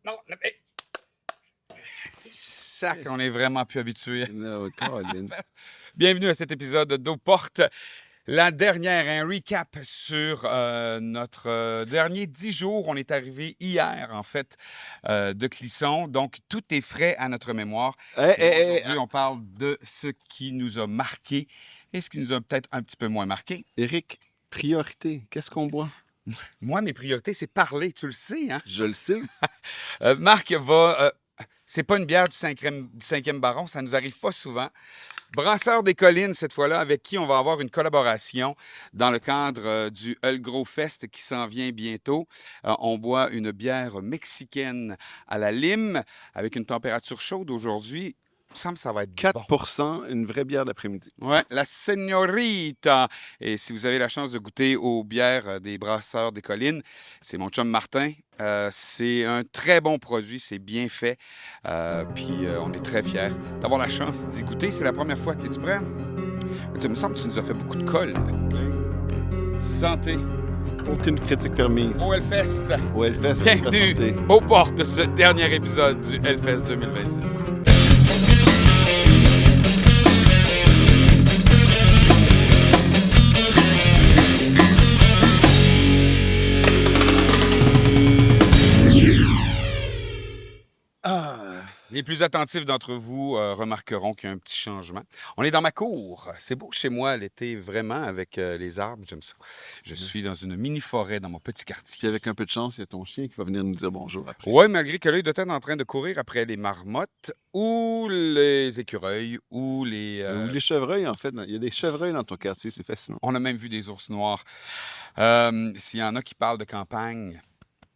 Non, mais... Sac, on est vraiment plus habitué. No, Colin. Bienvenue à cet épisode d'Eau Porte. La dernière, un recap sur notre dernier 10 jours. On est arrivé hier, en fait, de Clisson. Donc, tout est frais à notre mémoire. Aujourd'hui, on parle de ce qui nous a marqué et ce qui nous a peut-être un petit peu moins marqué. Éric, priorité, qu'est-ce qu'on boit? Moi, mes priorités, c'est parler. Tu le sais, hein? Je le sais. Marc va... c'est pas une bière du 5e baron, ça nous arrive pas souvent. Brasseur des Collines, cette fois-là, avec qui on va avoir une collaboration dans le cadre du Hulgro Fest qui s'en vient bientôt. On boit une bière mexicaine à la lime avec une température chaude aujourd'hui. Il me semble que ça va être 4%, bon. une vraie bière d'après-midi. Ouais, la Señorita. Et si vous avez la chance de goûter aux bières des Brasseurs des Collines, c'est mon chum Martin. C'est un très bon produit, c'est bien fait. Puis on est très fiers d'avoir la chance d'y goûter. C'est la première fois. Es-tu prêt? Il me semble que tu nous as fait beaucoup de colle. Santé. Aucune critique permise. Au Hellfest. Au Hellfest, Bienvenue santé. aux portes de ce dernier épisode du Hellfest 2026. Les plus attentifs d'entre vous remarqueront qu'il y a un petit changement. On est dans ma cour. C'est beau chez moi l'été, vraiment, avec les arbres. J'aime ça. Je suis dans une mini-forêt dans mon petit Puis quartier. avec un peu de chance, il y a ton chien qui va venir nous dire bonjour après. Oui, malgré que l'œil de tête est en train de courir après les marmottes ou les écureuils ou les... Ou les chevreuils, en fait. Il y a des chevreuils dans ton quartier, c'est fascinant. On a même vu des ours noirs. S'il y en a qui parlent de campagne...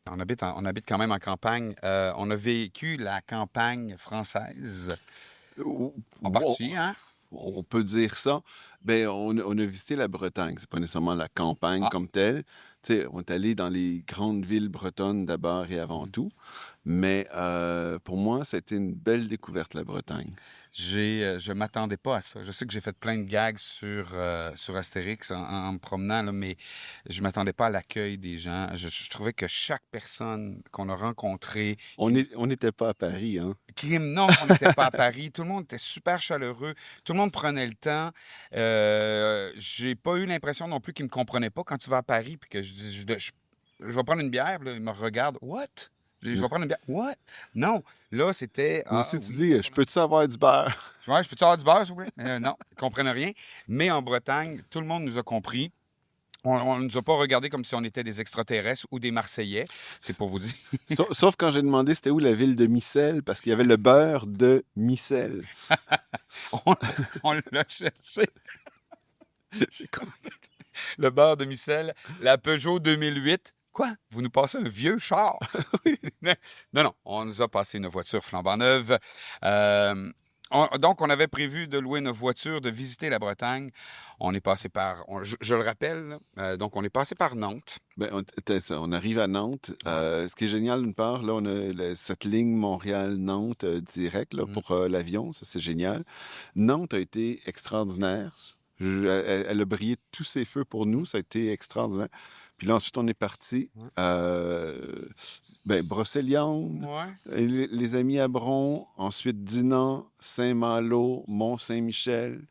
On habite quand même en campagne. On a vécu la campagne française. En partie, hein? On peut dire ça. Ben, on a visité la Bretagne. C'est pas nécessairement la campagne comme telle. Tu sais, on est allé dans les grandes villes bretonnes d'abord et avant tout. Mais pour moi, c'était une belle découverte, la Bretagne. Je m'attendais pas à ça. Je sais que j'ai fait plein de gags sur Astérix en me promenant, là, mais je m'attendais pas à l'accueil des gens. Je trouvais que chaque personne qu'on a rencontrée... On n'était pas à Paris, hein? Crime, non, on n'était pas à Paris. Tout le monde était super chaleureux. Tout le monde prenait le temps. J'ai pas eu l'impression non plus qu'ils me comprenaient pas quand tu vas à Paris puis que je vais prendre une bière, puis là, ils me regardent. What? Je vais prendre une bière. What? Non. Là, c'était... Moi aussi, tu dis, je peux-tu avoir du beurre? Ouais, je peux-tu avoir du beurre, s'il vous plaît? Non, ils ne comprennent rien. Mais en Bretagne, tout le monde nous a compris. On ne nous a pas regardés comme si on était des extraterrestres ou des Marseillais. C'est pour vous dire. Sauf quand j'ai demandé c'était où la ville de Micelle, parce qu'il y avait le beurre de Micelle. on l'a cherché. C'est quoi? Le beurre de Micelle, la Peugeot 2008. Quoi? Vous nous passez un vieux char? Non, on nous a passé une voiture flambant neuve. Donc, on avait prévu de louer une voiture, de visiter la Bretagne. On est passé par, je le rappelle, donc on est passé par Nantes. Ben, on arrive à Nantes. Ce qui est génial, d'une part, là, on a cette ligne Montréal-Nantes direct là, pour l'avion. Ça, c'est génial. Nantes a été extraordinaire. Elle a brillé de tous ses feux pour nous. Ça a été extraordinaire. Puis là, ensuite, on est parti. Brocéliande, Ouais. les amis à Bron, ensuite Dinan, Saint-Malo, Mont-Saint-Michel,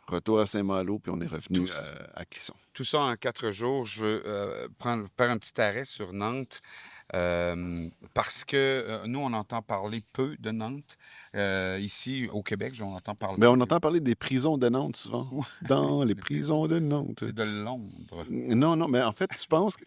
retour à Saint-Malo, puis on est revenu à Clisson. Tout ça en 4 jours. Je veux faire un petit arrêt sur Nantes parce que nous, on entend parler peu de Nantes. Ici, au Québec, on entend parler... Mais on entend parler des prisons de Nantes souvent. Dans les prisons de Nantes. C'est de Londres. Non, mais en fait, tu penses que...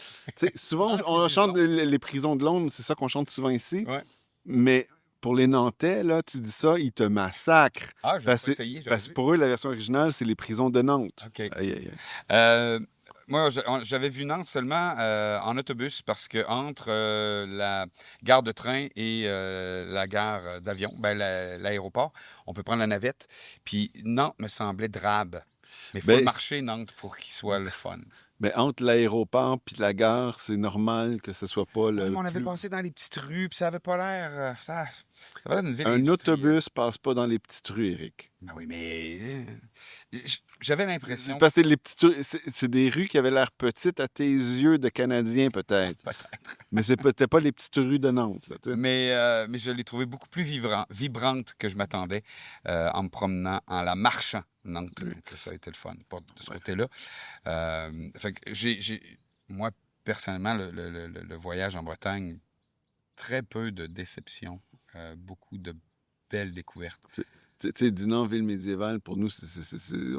souvent, on chante les prisons de Londres, c'est ça qu'on chante souvent ici. Ouais. Mais pour les Nantais, là, tu dis ça, ils te massacrent. Ah, je vais pas essayer. Parce que pour eux, la version originale, c'est les prisons de Nantes. OK. Aïe, aïe. Moi, j'avais vu Nantes seulement en autobus parce que entre la gare de train et la gare d'avion, l'aéroport, on peut prendre la navette. Puis Nantes me semblait drabe. Mais il faut le marcher, Nantes, pour qu'il soit le fun. Mais entre l'aéroport puis la gare, c'est normal que ce soit pas le. Oui, mais on avait passé dans les petites rues, puis ça avait pas l'air. Ça avait l'air d'une ville Un industrielle. autobus passe pas dans les petites rues, Éric. Ben oui, mais j'avais C'est l'impression que parce que c'est des rues qui avaient l'air petites à tes yeux de Canadien, peut-être. peut-être. Mais c'était pas les petites rues de Nantes, là, tu sais. Mais je l'ai trouvé beaucoup plus vibrante que je m'attendais en me promenant, en la marchant, Nantes. Oui. Donc, ça a été le fun de ce Ouais. côté-là. Fait que moi, personnellement, le voyage en Bretagne, très peu de déceptions, beaucoup de belles découvertes. Tu sais, Dinan, ville médiévale, pour nous,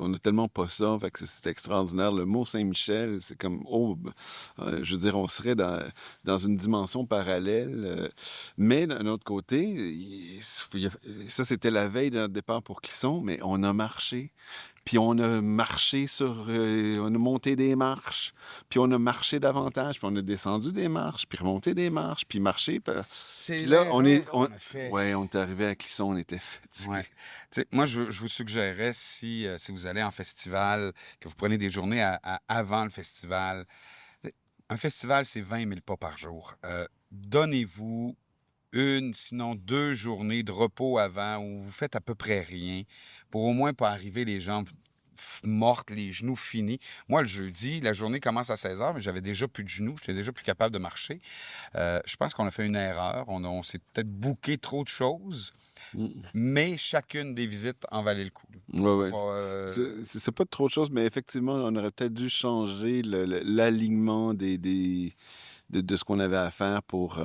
on a tellement pas ça, fait que c'est extraordinaire. Le mot Saint-Michel, c'est comme, oh, je veux dire, on serait dans une dimension parallèle. Mais d'un autre côté, ça, c'était la veille de notre départ pour Clisson, mais on a marché. Puis on a marché on a monté des marches, puis on a marché davantage, puis on a descendu des marches, puis remonté des marches, puis marché. C'est Puis là, l'erreur qu'on a fait. ouais, on est arrivé à Clisson, on était fatigués. Ouais. Tu sais, moi, je vous suggérerais, si vous allez en festival, que vous prenez des journées avant le festival. Tu sais, un festival, c'est 20 000 pas par jour. Donnez-vous une, sinon 2 journées de repos avant où vous faites à peu près rien pour au moins pas arriver les jambes mortes, les genoux finis. Moi, le jeudi, la journée commence à 16 heures, mais j'avais déjà plus de genoux, j'étais déjà plus capable de marcher. Je pense qu'on a fait une erreur. On s'est peut-être booké trop de choses, Mm. mais chacune des visites en valait le coup. Ouais, Faut ouais. pas, C'est pas trop de choses, mais effectivement, on aurait peut-être dû changer l'alignement de ce qu'on avait à faire pour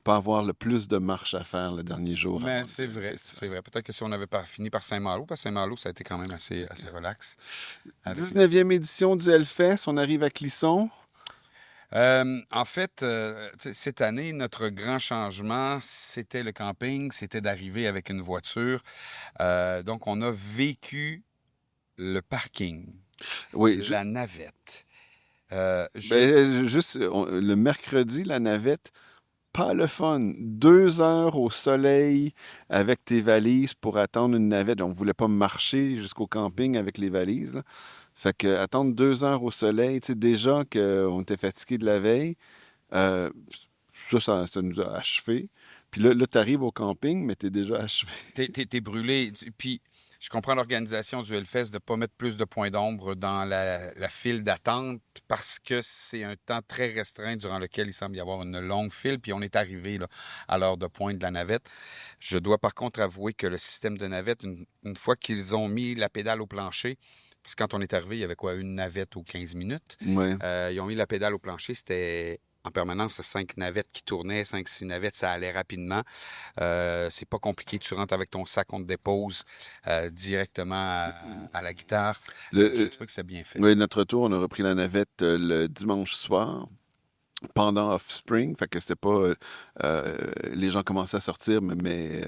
pas avoir le plus de marches à faire le dernier jour Mais avant c'est le vrai, festival. c'est vrai. Peut-être que si on avait pas fini par Saint-Malo, parce que Saint-Malo, ça a été quand même assez relax. Avec 19e édition du Hellfest, on arrive à Clisson. En fait, tu sais, cette année, notre grand changement, c'était le camping, c'était d'arriver avec une voiture. Donc, on a vécu le parking, Oui, la navette. juste le mercredi, la navette, pas le fun. 2 heures au soleil avec tes valises pour attendre une navette. On voulait pas marcher jusqu'au camping avec les valises, là. Fait que attendre 2 heures au soleil, tu sais, déjà qu'on était fatigué de la veille, euh, ça nous a achevé. Puis là tu arrives au camping, mais t'es déjà achevé. T'es brûlé. Puis, je comprends l'organisation du Hellfest de ne pas mettre plus de points d'ombre dans la file d'attente parce que c'est un temps très restreint durant lequel il semble y avoir une longue file. Puis, on est arrivé là, à l'heure de pointe de la navette. Je dois par contre avouer que le système de navette, une fois qu'ils ont mis la pédale au plancher, parce que quand on est arrivé, il y avait quoi, une navette aux 15 minutes. Ouais. Ils ont mis la pédale au plancher, c'était en permanence 5 navettes qui tournaient, 5, 6 navettes, ça allait rapidement. C'est pas compliqué, tu rentres avec ton sac, on te dépose directement à la guitare. Le, J'ai trouvé que c'était bien fait. ouais, notre retour, on a repris la navette le dimanche soir. Pendant Offspring, fait que c'était pas les gens commençaient à sortir, mais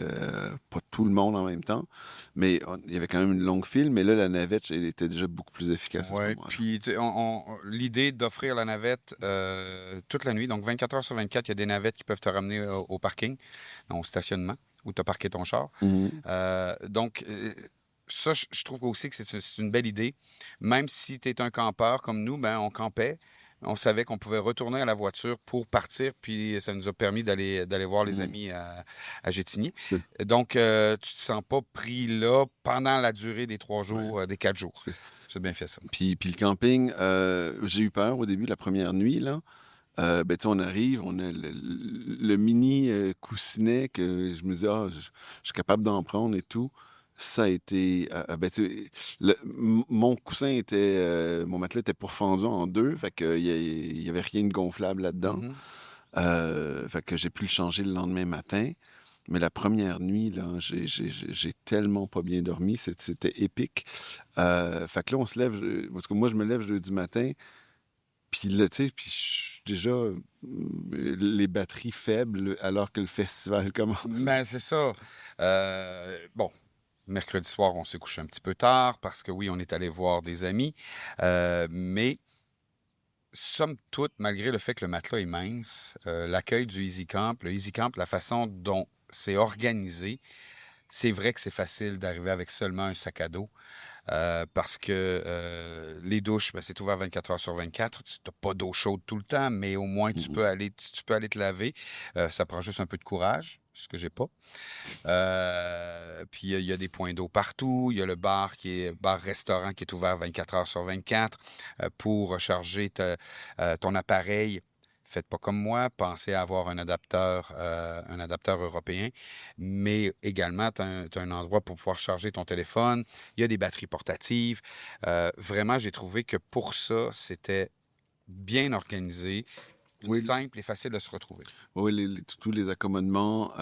pas tout le monde en même temps. Mais il y avait quand même une longue file, mais là, la navette elle était déjà beaucoup plus efficace à ce Oui, moment-là. puis tu sais, l'idée d'offrir la navette toute la nuit, donc 24 heures sur 24, il y a des navettes qui peuvent te ramener au parking, au stationnement, où tu as parqué ton char. Mhm. Ça, je trouve aussi que c'est une belle idée. Même si tu es un campeur comme nous, ben, on campait. On savait qu'on pouvait retourner à la voiture pour partir, puis ça nous a permis d'aller voir les Mhm. amis à Gétigny. C'est Donc, tu te sens pas pris là pendant la durée des 3 jours, ouais, des 4 jours. c'est- C'est bien fait, ça. puis le camping, j'ai eu peur au début, la première nuit, là. Ben, tu sais, on arrive, on a le mini coussinet que je me dis, ah, je suis capable d'en prendre et tout. Ça a été. Ben, tu sais, mon coussin était. Mon matelas était pourfendu en deux, fait qu'il y avait rien de gonflable là-dedans. Mhm. Fait que j'ai pu le changer le lendemain matin. Mais la première nuit, là, j'ai tellement pas bien dormi, c'était épique. Fait que là, on se lève, parce que moi, je me lève jeudi matin, puis là, tu sais, puis je suis déjà les batteries faibles alors que le festival commence. Ben, c'est ça. Bon, mercredi soir, on s'est couché un petit peu tard parce que oui, on est allé voir des amis. Mais somme toute, malgré le fait que le matelas est mince, l'accueil du Easy Camp, le Easy Camp, la façon dont c'est organisé, c'est vrai que c'est facile d'arriver avec seulement un sac à dos. Parce que les douches, ben, c'est ouvert 24 heures sur 24. Tu n'as pas d'eau chaude tout le temps, mais au moins Mm, tu peux aller te laver. Ça prend juste un peu de courage, ce que j'ai pas. Puis il y a des points d'eau partout. Il y a le bar bar-restaurant qui est ouvert 24 heures sur 24 pour recharger ton appareil. Faites pas comme moi, pensez à avoir un adapteur européen, mais également, tu as un endroit pour pouvoir charger ton téléphone. Il y a des batteries portatives. Vraiment, j'ai trouvé que pour ça, c'était bien organisé, Oui, simple et facile de se retrouver. oui, tous les accommodements,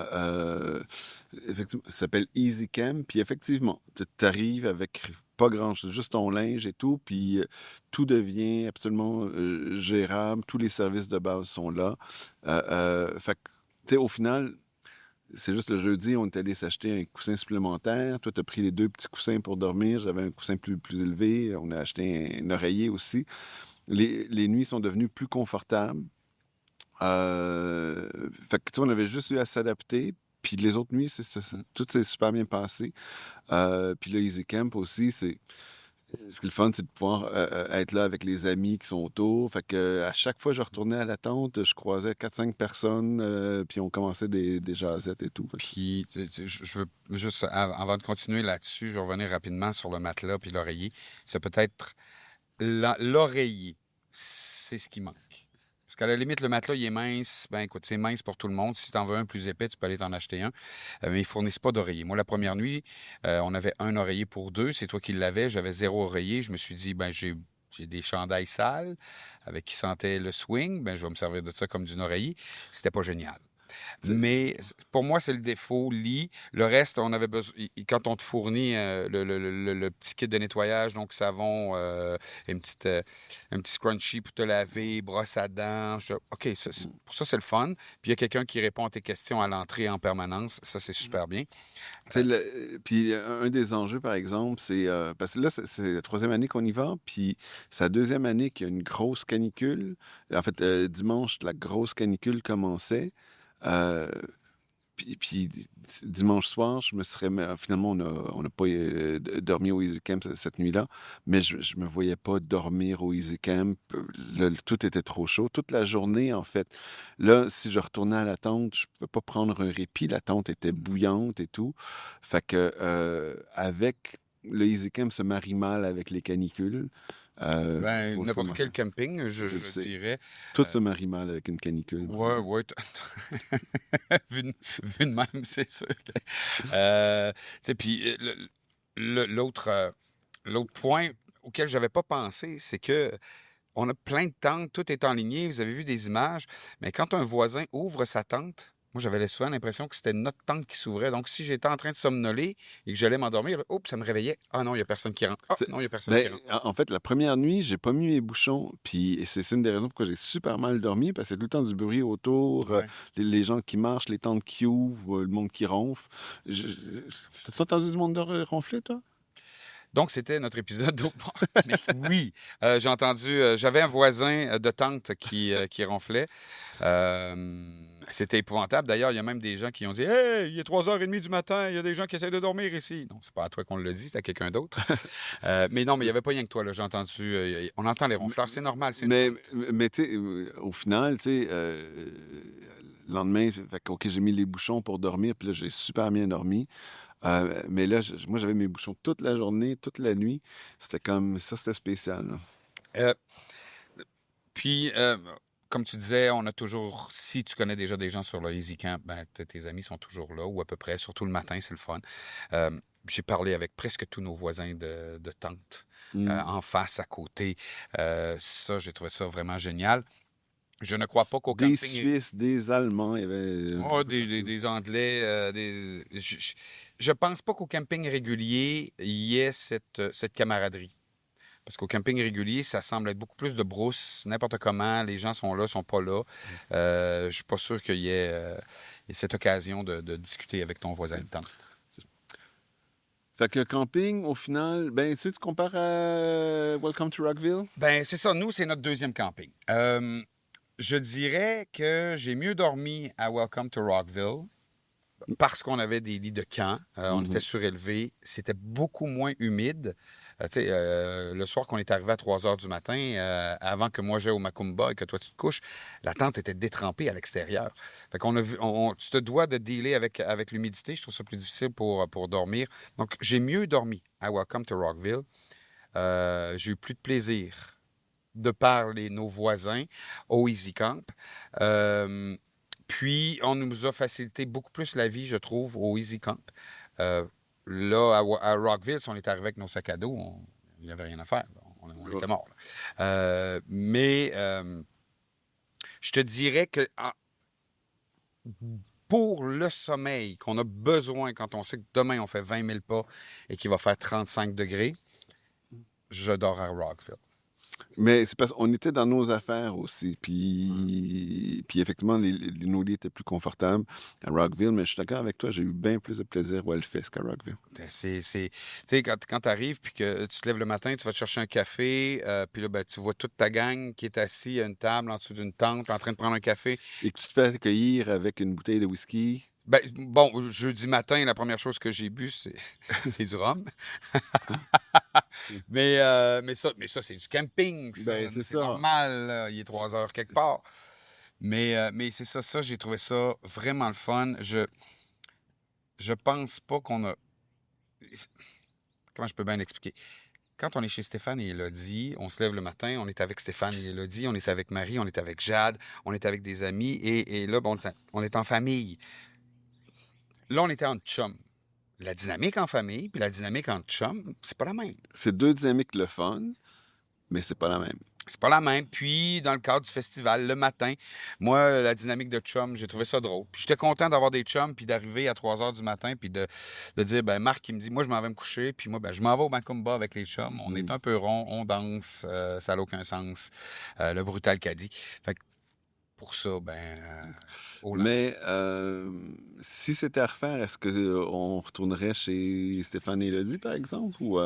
effectivement, ça s'appelle Easy Camp. Puis effectivement, tu arrives avec pas grand-chose, juste ton linge et tout, puis tout devient absolument gérable. Tous les services de base sont là. Fait que, tu sais, au final, c'est juste le jeudi, on est allé s'acheter un coussin supplémentaire. Toi, tu as pris les deux petits coussins pour dormir. J'avais un coussin plus élevé. On a acheté un oreiller aussi. Les nuits sont devenues plus confortables. Euh, Fait que, tu sais, on avait juste eu à s'adapter. Puis les autres nuits, tout s'est super bien passé. Puis le Easy Camp aussi, ce qui est le fun, c'est de pouvoir être là avec les amis qui sont autour. Fait que à chaque fois que je retournais à la tente, je croisais 4-5 personnes, puis on commençait des jasettes et tout. Fait que Puis, je veux juste, avant de continuer là-dessus, je vais revenir rapidement sur le matelas puis l'oreiller. C'est peut-être l'oreiller, c'est ce qui manque. Parce qu'à la limite, le matelas, il est mince. Ben écoute, c'est mince pour tout le monde. Si tu en veux un plus épais, tu peux aller t'en acheter un. Mais ils fournissent pas d'oreiller. Moi, la première nuit, on avait un oreiller pour deux. C'est toi qui l'avais. J'avais 0 oreiller. Je me suis dit, ben j'ai des chandails sales avec qui sentaient le swing. Ben je vais me servir de ça comme d'une oreiller. C'était pas génial. c'est- Mais pour moi, c'est le défaut lit. Le reste, on avait besoin. Quand on te fournit le petit kit de nettoyage, donc savon, une petite, un petit scrunchie pour te laver, brosse à dents. OK, pour ça, c'est le fun. Puis il y a quelqu'un qui répond à tes questions à l'entrée en permanence. Ça, c'est super bien. tu sais, puis un des enjeux, par exemple, c'est parce que là, c'est la troisième année qu'on y va, puis c'est la deuxième année qu'il y a une grosse canicule. En fait, dimanche, la grosse canicule commençait. Euh, puis dimanche soir, je me serais. Finalement, on n'a pas dormi au Easy Camp cette nuit-là, mais je me voyais pas dormir au Easy Camp. Tout était trop chaud. Toute la journée, en fait. Là, si je retournais à la tente, je pouvais pas prendre un répit. La tente était bouillante et tout. Fait que, avec le Easy Camp se marie mal avec les canicules. Ben, Faut n'importe quel camping, je le je sais. dirais. Tout se marie mal avec une canicule. Ouais, ouais. Vu de même, c'est sûr. Tu sais, puis l'autre l'autre point auquel j'avais pas pensé, c'est que on a plein de tentes, tout est enligné, vous avez vu des images, mais quand un voisin ouvre sa tente, moi j'avais souvent l'impression que c'était notre tente qui s'ouvrait. Donc si j'étais en train de somnoler et que j'allais m'endormir, oups, ça me réveillait. Ah non, il y a personne qui rentre. Ah C'est- non, il y a personne qui Ben, rentre. en fait, la première nuit, j'ai pas mis mes bouchons, puis c'est une des raisons pourquoi j'ai super mal dormi, parce que c'est tout le temps du bruit autour, Ouais. les gens qui marchent, les tentes qui ouvrent, le monde qui ronfle. T'as-tu entendu du monde ronfler, toi? Donc, c'était notre épisode d'eau morte. Mais oui, j'ai entendu, j'avais un voisin de tante qui ronflait. C'était épouvantable. D'ailleurs, il y a même des gens qui ont dit Hey, il est 3h30 du matin, il y a des gens qui essaient de dormir ici. Non, c'est pas à toi qu'on le dit, c'est à quelqu'un d'autre. Mais non, mais il n'y avait pas rien que toi, là. J'ai entendu, on entend les ronfleurs, c'est normal, c'est une Mais, tante. mais tu sais, au final, tu sais, le lendemain, fait que, OK, j'ai mis les bouchons pour dormir, puis là, j'ai super bien dormi. Mais là, moi, j'avais mes bouchons toute la journée, toute la nuit. C'était comme ça, c'était spécial, là. Euh, Puis, comme tu disais, on a toujours, si tu connais déjà des gens sur le Easy Camp, ben, tes amis sont toujours là, ou à peu près, surtout le matin, c'est le fun. J'ai parlé avec presque tous nos voisins de tente, Mm. en face, à côté. Ça, j'ai trouvé ça vraiment génial. Je ne crois pas qu'au Des camping, Suisses, des Allemands, il y avait un oh, peu partout. des Anglais, je pense pas qu'au camping régulier, il y ait cette camaraderie. Parce qu'au camping régulier, ça semble être beaucoup plus de brousse, n'importe comment. Les gens sont là, sont pas là. Je suis pas sûr il y ait cette occasion de discuter avec ton voisin de tente. Fait que le camping, au final, ben, tu sais, tu compares à Welcome to Rockville? Ben, c'est ça. Nous, c'est notre deuxième camping. Je dirais que j'ai mieux dormi à Welcome to Rockville. parce qu'on avait des lits de camp, on était Mhm. surélevés, c'était beaucoup moins humide. Tu sais, le soir qu'on est arrivé à 3 heures du matin, avant que moi j'aille au Macumba et que toi tu te couches, la tente était détrempée à l'extérieur. Fait qu'on a vu, tu te dois de dealer avec l'humidité. Je trouve ça plus difficile pour dormir. Donc, j'ai mieux dormi à Welcome to Rockville. J'ai eu plus de plaisir de par nos voisins au Easy Camp. Euh, Puis, on nous a facilité beaucoup plus la vie, je trouve, au Easy Camp. Euh, Là, à Rockville, si on est arrivé avec nos sacs à dos, il n'y avait rien à faire. Là. On était morts. Là. Je te dirais que pour le sommeil qu'on a besoin quand on sait que demain on fait 20 000 pas et qu'il va faire 35 degrés, je dors à Rockville. Mais c'est parce qu'on était dans nos affaires aussi. Puis effectivement, nos lits étaient plus confortables à Rockville. Mais je suis d'accord avec toi, j'ai eu bien plus de plaisir au Hellfest qu'à Rockville. Tu sais, quand tu arrives puis que tu te lèves le matin, tu vas te chercher un café, puis là, ben, tu vois toute ta gang qui est assise à une table en dessous d'une tente en train de prendre un café. Et que tu te fais accueillir avec une bouteille de whisky. Ben, bon, jeudi matin, la première chose que j'ai bu, c'est du rhum. Mais ça c'est du camping, ça. Ben, c'est C'est ça. normal, là. Il est 3 heures quelque part. Mais c'est ça, j'ai trouvé ça vraiment le fun. Je pense pas qu'on a. Comment je peux bien l'expliquer? Quand on est chez Stéphane et Élodie, on se lève le matin, on est avec Stéphane et Élodie, on est avec Marie, on est avec Jade, on est avec des amis, et là, ben, on est en famille. Là, on était en chum. La dynamique en famille, puis la dynamique en chum, c'est pas la même. C'est deux dynamiques le fun, mais c'est pas la même. C'est pas la même. Puis, dans le cadre du festival, le matin, moi, la dynamique de chum, j'ai trouvé ça drôle. Puis, j'étais content d'avoir des chums, puis d'arriver à 3 heures du matin, puis de dire, ben Marc, il me dit, moi, je m'en vais me coucher, puis moi, ben, je m'en vais au Macumba avec les chums. On est Mm. un peu rond, on danse, ça n'a aucun sens. Le brutal caddie. Fait que pour ça, au lendemain. Mais si c'était à refaire, est-ce qu'on retournerait chez Stéphane et Elodie, par exemple? Ou,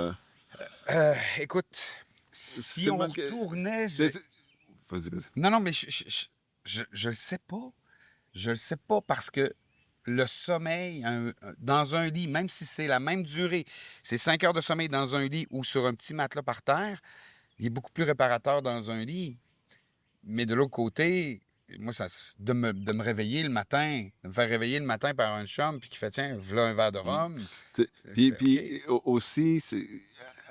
Écoute, c'est si on une bonne que- retournait, Vas-y, vas-y. non, non, mais je le sais pas. Je le sais pas parce que le sommeil dans un lit, même si c'est la même durée, c'est 5 heures de sommeil dans un lit ou sur un petit matelas par terre, il est beaucoup plus réparateur dans un lit. Mais de l'autre côté, moi, de me réveiller le matin, de me faire réveiller le matin par un chum, puis qui fait, tiens, voilà un verre de Mm. rhum. Tu Puis, fais, OK. aussi, c'est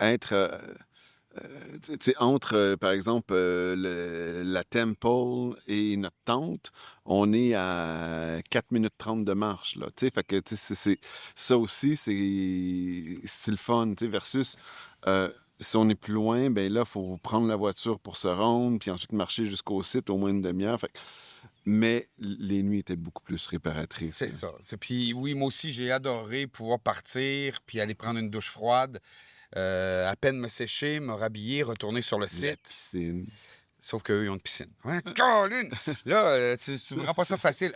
être tu sais, entre, par exemple, la Temple et notre tente, on est à 4 minutes 30 de marche, là. Tu sais, fait que, tu sais, ça aussi, c'est le fun, tu sais, versus si on est plus loin, ben là, il faut prendre la voiture pour se rendre, puis ensuite marcher jusqu'au site au moins une demi-heure. Mais les nuits étaient beaucoup plus réparatrices, C'est là. ça. Puis oui, moi aussi, j'ai adoré pouvoir partir, puis aller prendre une douche froide. À peine me sécher, me rhabiller, retourner sur le La site. piscine. Sauf qu'eux, ils ont une piscine. Ouais, Colin! Là, tu me rends pas ça facile.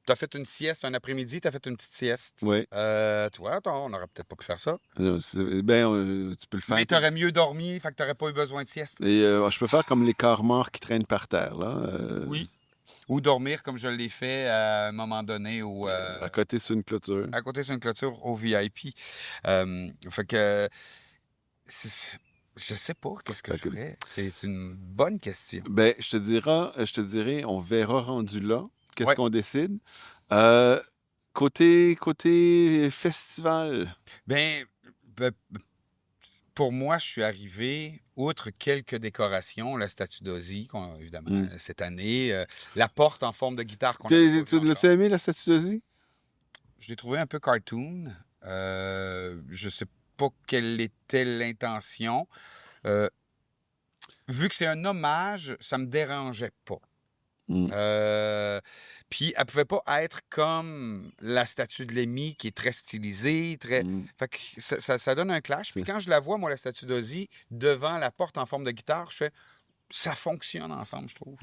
T'as fait une sieste un après-midi, t'as fait une petite sieste. Oui. Tu vois, attends, on n'aurait peut-être pas pu faire ça. Ben, tu peux le faire. Mais t'aurais mieux dormi, fait que t'aurais pas eu besoin de sieste. Et je peux faire comme les corps morts qui traînent par terre, là. Oui. Ou dormir comme je l'ai fait à un moment donné À côté sur une clôture. à côté sur une clôture au VIP. Fait que je sais pas qu'est-ce que Fait je que- ferais. C'est une bonne question. Ben, je te dirais, on verra rendu là. Qu'est-ce Ouais. qu'on décide? Euh, côté festival. Ben, ben, pour moi, je suis arrivé, outre quelques décorations, la statue d'Ozzy, évidemment, Mm. cette année, la porte en forme de guitare qu'on avait pas Tu vue l'as-tu encore. aimé, la statue d'Ozzy? Je l'ai trouvé un peu cartoon. Je sais pas quelle était l'intention. Euh, Vu que c'est un hommage, ça me dérangeait pas. Mm. Puis elle pouvait pas être comme la statue de Lemmy qui est très stylisée, très. Mm. Fait que ça donne un clash. Puis quand je la vois, moi, la statue d'Ozzy, devant la porte en forme de guitare, je fais ça fonctionne ensemble, je trouve.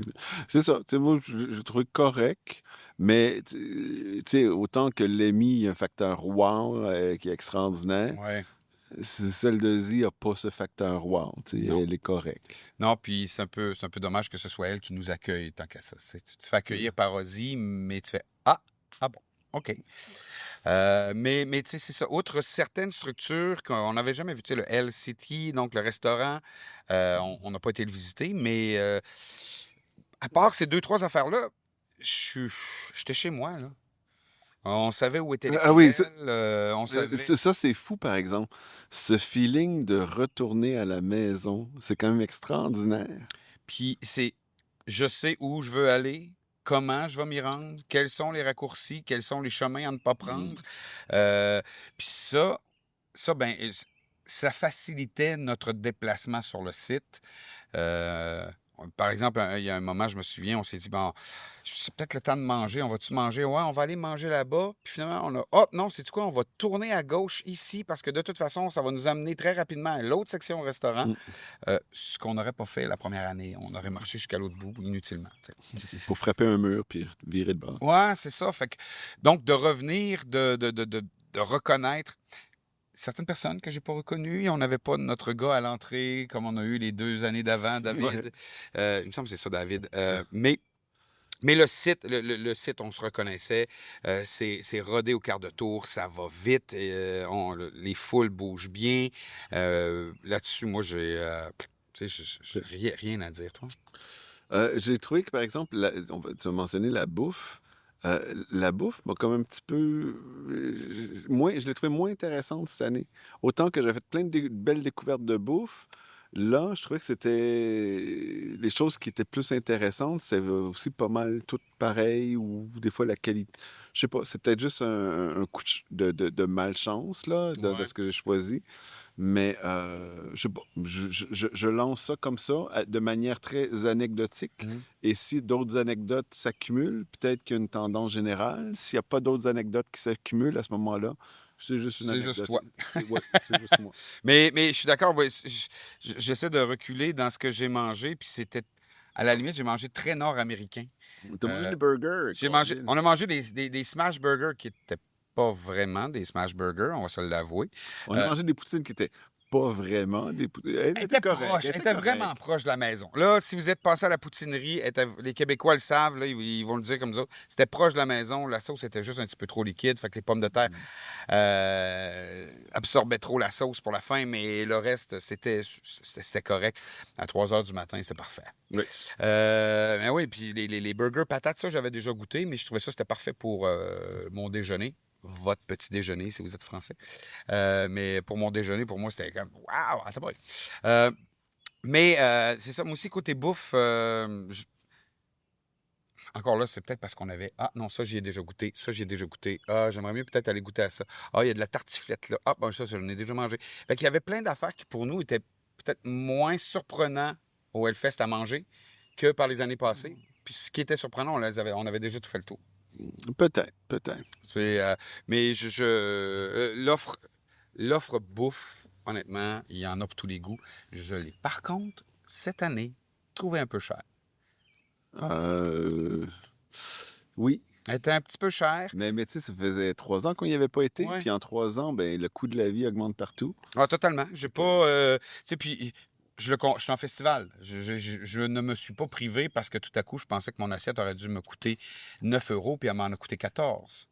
C'est ça. Tu sais, moi, je trouve correct, mais tu sais, autant que Lemmy a un facteur wow qui est extraordinaire, Ouais. celle de Z n'a pas ce facteur wow. Tu sais, Non. elle est correcte. Non, puis c'est un peu dommage que ce soit elle qui nous accueille tant qu'à ça. Tu te fais accueillir par Ozzy, mais tu fais ah bon, OK. Mais tu sais, c'est ça. Outre certaines structures qu'on n'avait jamais vues, tu sais, le L City, donc le restaurant, on n'a pas été le visiter, mais à part ces deux, trois affaires-là, je j'étais chez moi, là. On savait où étaient les Ah oui, poubelles, on savait. ça, c'est fou, par exemple. Ce feeling de retourner à la maison, c'est quand même extraordinaire. Puis je sais où je veux aller, comment je vais m'y rendre, quels sont les raccourcis, quels sont les chemins à ne pas Mm. prendre. Puis ben, ça facilitait notre déplacement sur le site. Euh, Par exemple, il y a un moment, je me souviens, on s'est dit, bon, c'est peut-être le temps de manger. On va-tu manger? Ouais, on va aller manger là-bas. Puis finalement, non, c'est quoi? On va tourner à gauche ici parce que de toute façon, ça va nous amener très rapidement à l'autre section au restaurant. Mm. Ce qu'on n'aurait pas fait la première année. On aurait marché jusqu'à l'autre bout inutilement. Tu sais. Pour frapper un mur puis virer de bord. Ouais, c'est ça. Fait que, donc, de revenir, de reconnaître certaines personnes que j'ai pas reconnues. On n'avait pas notre gars à l'entrée comme on a eu les 2 années d'avant, Ouais, David. Il me semble que c'est ça, David. ça. Mais le site, le site, on se reconnaissait. C'est rodé au quart de tour, ça va vite. Les foules bougent bien. Là-dessus, moi, tu sais, j'ai rien à dire, toi. J'ai trouvé que, par exemple, tu as mentionné la bouffe. Euh, la bouffe m'a comme un petit peu moins, je l'ai trouvé moins intéressante cette année. Autant que j'avais fait plein de belles découvertes de bouffe, là, je trouvais que c'était les choses qui étaient plus intéressantes, c'est aussi pas mal toutes pareilles ou des fois la qualité. Je sais pas, c'est peut-être juste un coup de malchance là, de Ouais. ce que j'ai choisi. Mais je sais pas, je lance ça comme ça, de manière très anecdotique. Mhm. Et si d'autres anecdotes s'accumulent, peut-être qu'il y a une tendance générale. S'il n'y a pas d'autres anecdotes qui s'accumulent à ce moment-là, c'est juste une C'est juste anecdote. toi. Ouais, c'est juste moi. Mais je suis d'accord, ouais, j'essaie de reculer dans ce que j'ai mangé, puis c'était, à la limite, j'ai mangé très nord-américain. T'as mangé Euh, des burgers, Colin. On a mangé des smash burgers qui étaient pas vraiment des smash burgers, on va se l'avouer. On a Euh, mangé des poutines qui étaient pas vraiment des poutines. Elles Elle étaient était correctes, proche, elles elle étaient était vraiment correctes. proche de la maison. Là, si vous êtes passé à la poutinerie, les Québécois le savent, là, ils vont le dire comme ça. C'était proche de la maison, la sauce était juste un petit peu trop liquide, fait que les pommes de terre absorbaient trop la sauce pour la fin, mais le reste, c'était correct. À 3 heures du matin, c'était parfait. Oui. Mais oui, puis les burgers patates, ça, j'avais déjà goûté, mais je trouvais ça, c'était parfait pour mon déjeuner. Votre petit déjeuner, si vous êtes français. Mais pour mon déjeuner, pour moi, c'était comme waouh, attends pas. Mais c'est ça, moi aussi, côté bouffe, encore là, c'est peut-être parce qu'on avait. Ah non, ça, j'y ai déjà goûté. Ça, j'y ai déjà goûté. Ah, j'aimerais mieux peut-être aller goûter à ça. Ah, il y a de la tartiflette là. Ah, ben ça, j'en ai déjà mangé. Fait qu'il y avait plein d'affaires qui, pour nous, étaient peut-être moins surprenants au Hellfest à manger que par les années passées. Puis ce qui était surprenant, on avait déjà tout fait le tour. Peut-être, peut-être. C'est, mais l'offre bouffe, honnêtement, il y en a pour tous les goûts. Je l'ai, par contre, cette année, trouvé un peu cher. Euh, Oui, Elle était un petit peu chère. mais tu sais, ça faisait 3 ans qu'on n'y avait pas été. Ouais. Puis en 3 ans, ben, le coût de la vie augmente partout. Ah, totalement. J'ai Fait que, pas. Tu sais, puis je suis en festival. Je ne me suis pas privé parce que tout à coup, je pensais que mon assiette aurait dû me coûter 9 €, puis elle m'en a coûté 14.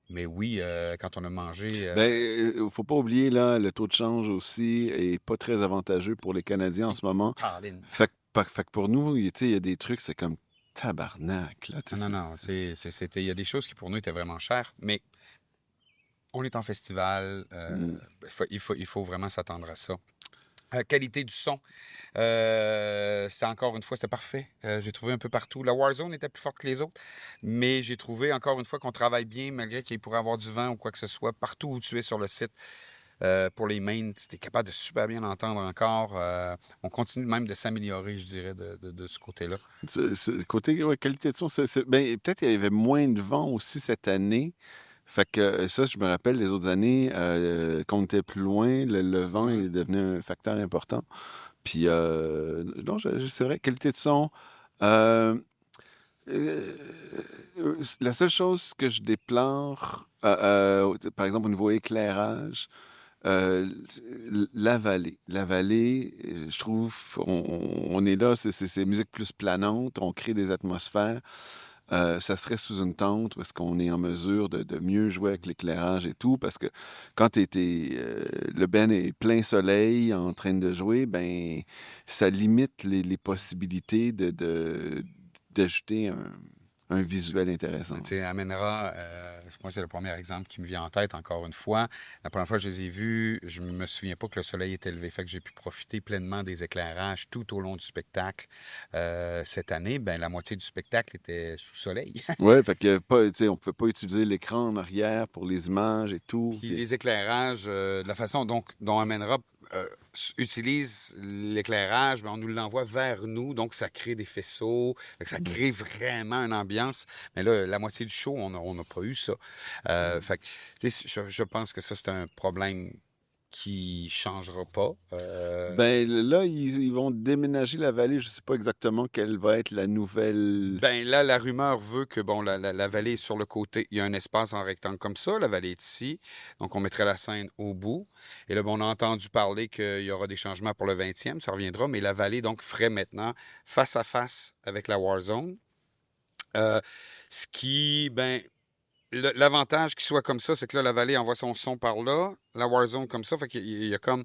Mais oui, quand on a mangé. ben, faut pas oublier, là, le taux de change aussi est pas très avantageux pour les Canadiens en ce moment. Caroline. Fait que pour nous, tu sais, il y a des trucs, c'est comme tabarnak, là. Tu Non, sais, non, non. Il y a des choses qui pour nous étaient vraiment chères, mais on est en festival. Mm. Il faut vraiment s'attendre à ça. Qualité du son. C'était encore une fois, c'était parfait. J'ai trouvé un peu partout. La Warzone était plus forte que les autres, mais j'ai trouvé encore une fois qu'on travaille bien, malgré qu'il pourrait avoir du vent ou quoi que ce soit. Partout où tu es sur le site, pour les mains, tu es capable de super bien entendre encore. On continue même de s'améliorer, je dirais, de ce côté-là. Côté ouais, qualité de son, ben, peut-être qu'il y avait moins de vent aussi cette année. Fait que ça, je me rappelle les autres années, quand on était plus loin, le vent Ouais. est devenu un facteur important. Puis, non, c'est vrai, qualité de son. euh, euh, la seule chose que je déplore, par exemple au niveau éclairage, euh, la vallée. La vallée, je trouve, on est là, c'est musique plus planante, on crée des atmosphères. ça serait sous une tente où est-ce qu'on est en mesure de mieux jouer avec l'éclairage et tout, parce que quand le band est plein soleil en train de jouer, ben ça limite les possibilités d'ajouter un visuel intéressant. Tu sais, Amenra, moi, c'est le premier exemple qui me vient en tête, encore une fois. La première fois que je les ai vus, je ne me souviens pas que le soleil était levé. Fait que j'ai pu profiter pleinement des éclairages tout au long du spectacle. Cette année, ben, la moitié du spectacle était sous soleil. Ouais, fait que pas, tu sais, on pouvait pas utiliser l'écran en arrière pour les images et tout. Puis les éclairages, de la façon dont Amenra utilise l'éclairage, ben, on nous l'envoie vers nous, donc ça crée des faisceaux, fait que ça crée vraiment une ambiance. Mais là, la moitié du show, on n'a pas eu ça. Fait que, tu sais, je pense que ça, c'est un problème qui changera pas. Ben là, ils vont déménager la vallée. Je sais pas exactement quelle va être la nouvelle. Ben là, la rumeur veut que bon, la vallée est sur le côté. Il y a un espace en rectangle comme ça. La vallée est ici. Donc, on mettrait la scène au bout. Et là, bon, on a entendu parler qu'il y aura des changements pour le 20e. Ça reviendra. Mais la vallée, donc, ferait maintenant face à face avec la Warzone. Euh, Ce qui, ben, l'avantage qu'il soit comme ça, c'est que là, la vallée envoie son son par là. La Warzone comme ça. Fait qu'il y a comme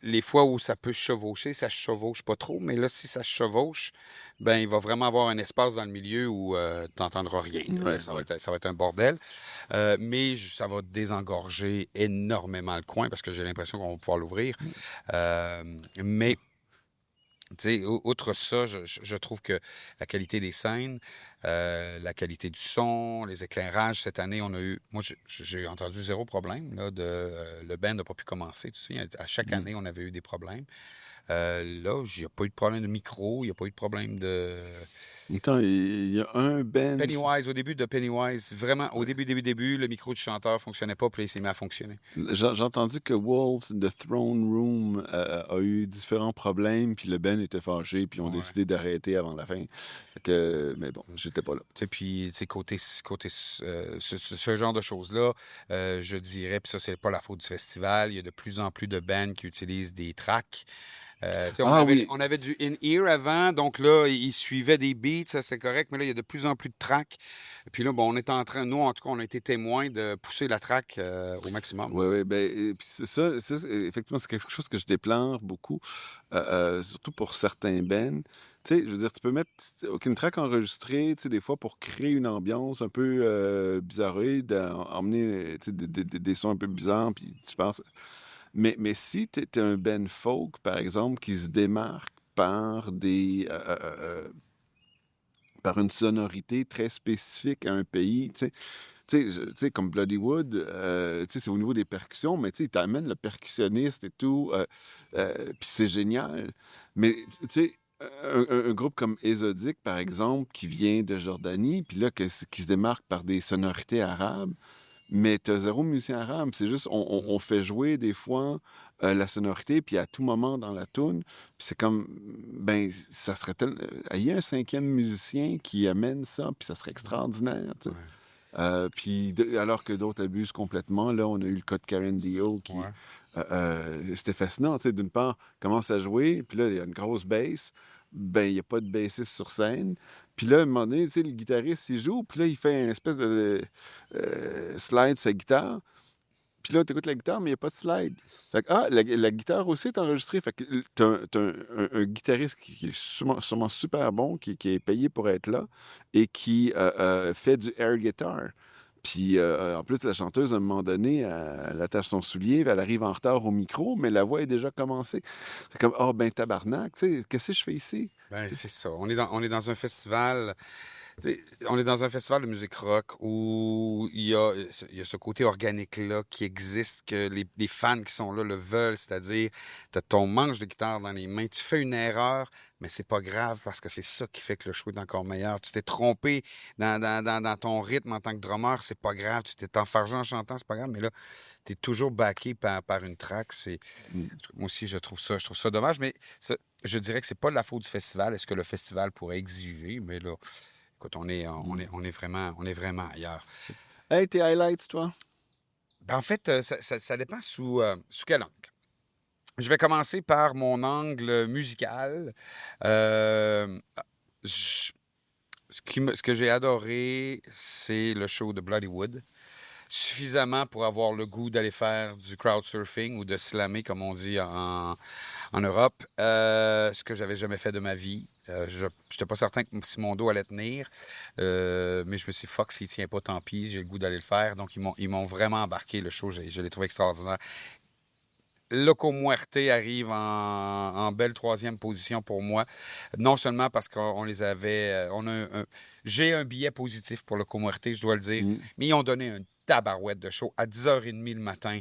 les fois où ça peut se chevaucher, ça se chevauche pas trop, mais là, si ça se chevauche, ben il va vraiment avoir un espace dans le milieu où tu n'entendras rien. Là. Ouais, ouais. Ça va être un bordel. Mais ça va désengorger énormément le coin parce que j'ai l'impression qu'on va pouvoir l'ouvrir. Mais tu sais, outre ça, je trouve que la qualité des scènes, la qualité du son, les éclairages, cette année, on a eu. Moi, j'ai entendu zéro problème. Là, le band n'a pas pu commencer. Tu sais, à chaque Mm. année, on avait eu des problèmes. Là, il n'y a pas eu de problème de micro, il n'y a pas eu de problème de. Attends, il y a un band. Au début de Pennywise, vraiment, au début, le micro du chanteur fonctionnait pas, puis là, il s'est mis à fonctionner. J'ai entendu que Wolves in the Throne Room a eu différents problèmes, puis le band était fâché, puis ils ont Ouais. décidé d'arrêter avant la fin. Fait que, mais bon, j'étais pas là. Tu sais, puis, tu sais, côté ce genre de choses-là, je dirais, puis ça, c'est pas la faute du festival, il y a de plus en plus de bands qui utilisent des tracks. Tu sais, Ah oui, on avait du in-ear avant, donc là, ils suivaient des beats, ça c'est correct, mais là, il y a de plus en plus de tracks. Puis là, bon, on est en train, nous, en tout cas, on a été témoins de pousser la track au maximum. ouais, ouais, ben, puis c'est ça, effectivement, c'est quelque chose que je déplore beaucoup, surtout pour certains bands. Tu sais, je veux dire, tu peux mettre aucune track enregistrée, tu sais, des fois pour créer une ambiance un peu bizarroïde, emmener tu sais, des sons un peu bizarres, puis tu penses. Mais si tu es un band folk, par exemple, qui se démarque par par une sonorité très spécifique à un pays, tu sais, comme Bloodywood, tu sais, c'est au niveau des percussions, mais tu sais, il t'amène le percussionniste et tout, puis c'est génial. Mais tu sais, un groupe comme Exodic, par exemple, qui vient de Jordanie, puis là, qui se démarque par des sonorités arabes, mais t'as zéro musicien arabe, c'est juste, on fait jouer des fois la sonorité, puis à tout moment dans la tune, puis c'est comme, ben, ça serait il y a un cinquième musicien qui amène ça, puis ça serait extraordinaire, tu sais. Ouais. Puis alors que d'autres abusent complètement, là, on a eu le cas de Karen Dio qui, Ouais. c'était fascinant, tu sais, d'une part, commence à jouer, puis là, il y a une grosse bass, ben, il n'y a pas de bassiste sur scène, puis là, à un moment donné, tu sais, le guitariste, il joue, puis là, il fait une espèce de slide sur sa guitare, puis là, tu écoutes la guitare, mais il n'y a pas de slide. Fait que, la guitare aussi est enregistrée. Fait que t'as un guitariste qui est sûrement super bon, qui est payé pour être là, et qui fait du air guitar. Puis en plus, la chanteuse, à un moment donné, elle attache son soulier, puis elle arrive en retard au micro, mais la voix est déjà commencée. C'est comme, oh ben tabarnak, tu sais, qu'est-ce que je fais ici? Ben, Tu sais, c'est ça. On est dans un festival. Tu sais, on est dans un festival de musique rock où il y a ce côté organique-là qui existe, que les fans qui sont là le veulent, c'est-à-dire, tu as ton manche de guitare dans les mains, tu fais une erreur, mais c'est pas grave parce que c'est ça qui fait que le show est encore meilleur. Tu t'es trompé dans ton rythme en tant que drummer, c'est pas grave. Tu t'es enfargé en chantant, c'est pas grave, mais là, tu es toujours backé par une track. mm, Moi aussi, je trouve ça dommage, mais je dirais que c'est pas de la faute du festival. Est-ce que le festival pourrait exiger? Mais là, écoute, mm. on est vraiment ailleurs. Hey, tes highlights, toi? Ben, en fait, ça dépend sous quel angle. Je vais commencer par mon angle musical. Euh, je- Ce que j'ai adoré, c'est le show de Bloodywood. Suffisamment pour avoir le goût d'aller faire du crowdsurfing ou de slammer, comme on dit en Europe, ce que j'avais jamais fait de ma vie. Je n'étais pas certain que si mon dos allait tenir, mais je me suis dit, fuck, s'il tient pas, tant pis, j'ai le goût d'aller le faire. Donc, ils m'ont vraiment embarqué, le show, je l'ai trouvé extraordinaire. Loco Muerte arrive en belle troisième position pour moi. Non seulement parce qu'on les avait. J'ai un billet positif pour Loco Muerte, je dois le dire, Mm. mais ils ont donné un tabarouette de show à 10h30 le matin.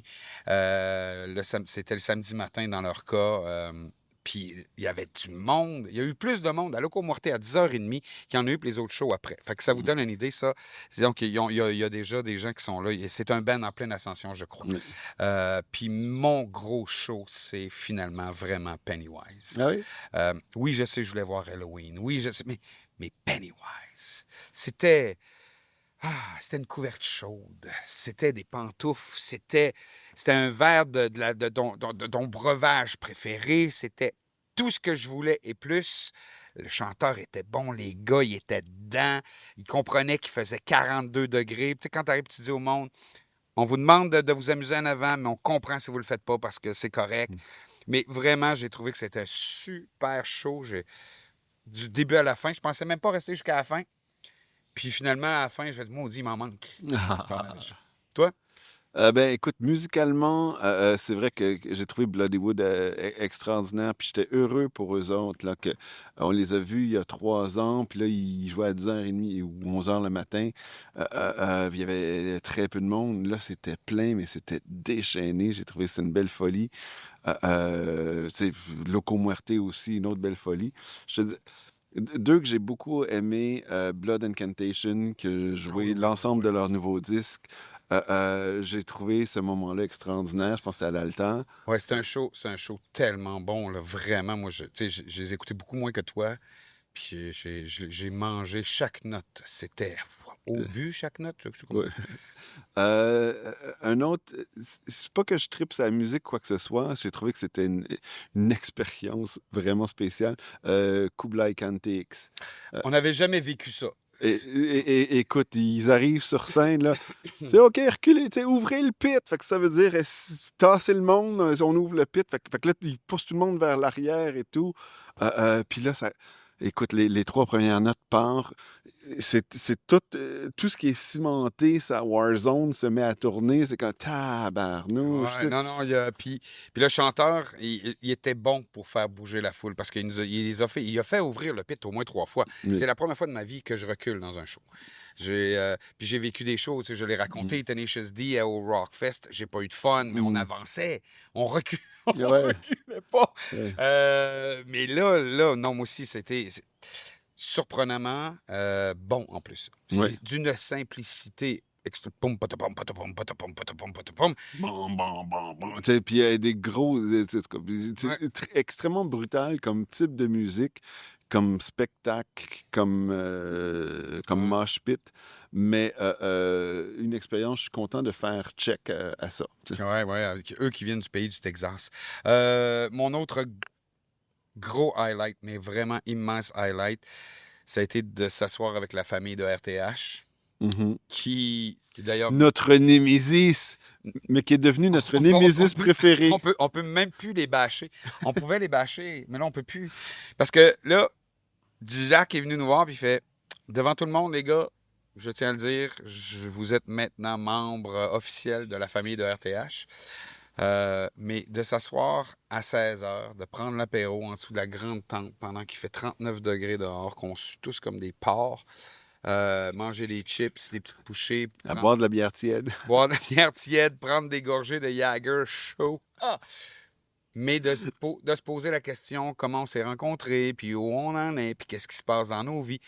C'était le samedi matin dans leur cas. Puis il y avait du monde. Il y a eu plus de monde à Loco Muerte à 10h30 qu'il y en a eu pour les autres shows après. Fait que ça vous donne une idée, ça. Donc, il y a déjà des gens qui sont là. C'est un band en pleine ascension, je crois. Mm. Puis mon gros show, c'est finalement vraiment Pennywise. Ah oui? Oui, je sais, je voulais voir Halloween. Oui, je sais, mais Pennywise, c'était une couverte chaude. C'était des pantoufles. C'était un verre de ton breuvage préféré. C'était tout ce que je voulais et plus. Le chanteur était bon, les gars, ils étaient dedans. Ils comprenaient qu'il faisait 42 degrés. Tu sais, quand tu arrives, tu dis au monde, on vous demande de vous amuser en avant, mais on comprend si vous le faites pas parce que c'est correct. Mais vraiment, j'ai trouvé que c'était super chaud. Du début à la fin, je pensais même pas rester jusqu'à la fin. Puis finalement, à la fin, je vais dire, maudit, il m'en manque. Toi? Ben, écoute, musicalement, c'est vrai que j'ai trouvé Bloodywood extraordinaire, puis j'étais heureux pour eux autres, là, on les a vus il y a 3 ans, puis là, ils jouaient à 10h30 ou 11h le matin. Il y avait très peu de monde. Là, c'était plein, mais c'était déchaîné. J'ai trouvé que c'était une belle folie. C'est Loco Muerte aussi, une autre belle folie. Je te dis- Deux que j'ai beaucoup aimé, Blood Incantation, que joué l'ensemble de leur nouveau disque. J'ai trouvé ce moment-là extraordinaire. Je pense que c'était à l'Altan. Ouais, c'est un show tellement bon, là, vraiment. Moi, tu sais, je les ai écoutés beaucoup moins que toi. Puis j'ai mangé chaque note. C'était au but, chaque note. C'est comme- Ouais. Un autre, c'est pas que je tripe sa musique, quoi que ce soit. J'ai trouvé que c'était une expérience vraiment spéciale. Kublai Khan TX. On n'avait jamais vécu ça. Écoute, ils arrivent sur scène, là. C'est OK, reculez, tu sais, ouvrez le pit. Fait que ça veut dire tasser le monde, on ouvre le pit. Fait que là, ils poussent tout le monde vers l'arrière et tout. Puis là, écoute, les 3 premières notes partent. C'est tout ce qui est cimenté, ça Warzone se met à tourner. C'est comme tabarnouche. Ouais, non, non, puis le chanteur, il était bon pour faire bouger la foule parce il a fait ouvrir le pit au moins 3 fois. Oui. C'est la première fois de ma vie que je recule dans un show. Puis j'ai vécu des shows, tu sais, je l'ai raconté, Tenacious D au Rockfest, j'ai pas eu de fun, mais on avançait, on recule, on Ouais. reculait pas. Ouais. Mais là, non, moi aussi, c'était surprenamment bon en plus. C'est Ouais. d'une simplicité. Pom, patapom, patapom, patapom, patapom, patapom. Bon, bon, bon, bon. Tu sais, puis il y a des gros. Ouais. Extrêmement brutal comme type de musique, comme spectacle, comme Ouais. mosh pit. Mais une expérience, je suis content de faire check à ça. Tu sais. Ouais, ouais, avec eux qui viennent du pays du Texas. Mon autre gros highlight, mais vraiment immense highlight, ça a été de s'asseoir avec la famille de RTH, Mhm. qui d'ailleurs, Notre némésis, mais qui est devenu notre némésis préféré. on peut même plus les bâcher. On pouvait les bâcher, mais là, on peut plus. Parce que là, Jack est venu nous voir, puis il fait, devant tout le monde, les gars, je tiens à le dire, vous êtes maintenant membre officiel de la famille de RTH. Mais de s'asseoir à 16h, de prendre l'apéro en dessous de la grande tente pendant qu'il fait 39 degrés dehors, qu'on sue tous comme des porcs, manger des chips, des petites bouchées, À boire de la bière tiède. boire de la bière tiède, prendre des gorgées de Jagger chaud. Ah! Mais de se poser la question comment on s'est rencontrés, puis où on en est, puis qu'est-ce qui se passe dans nos vies.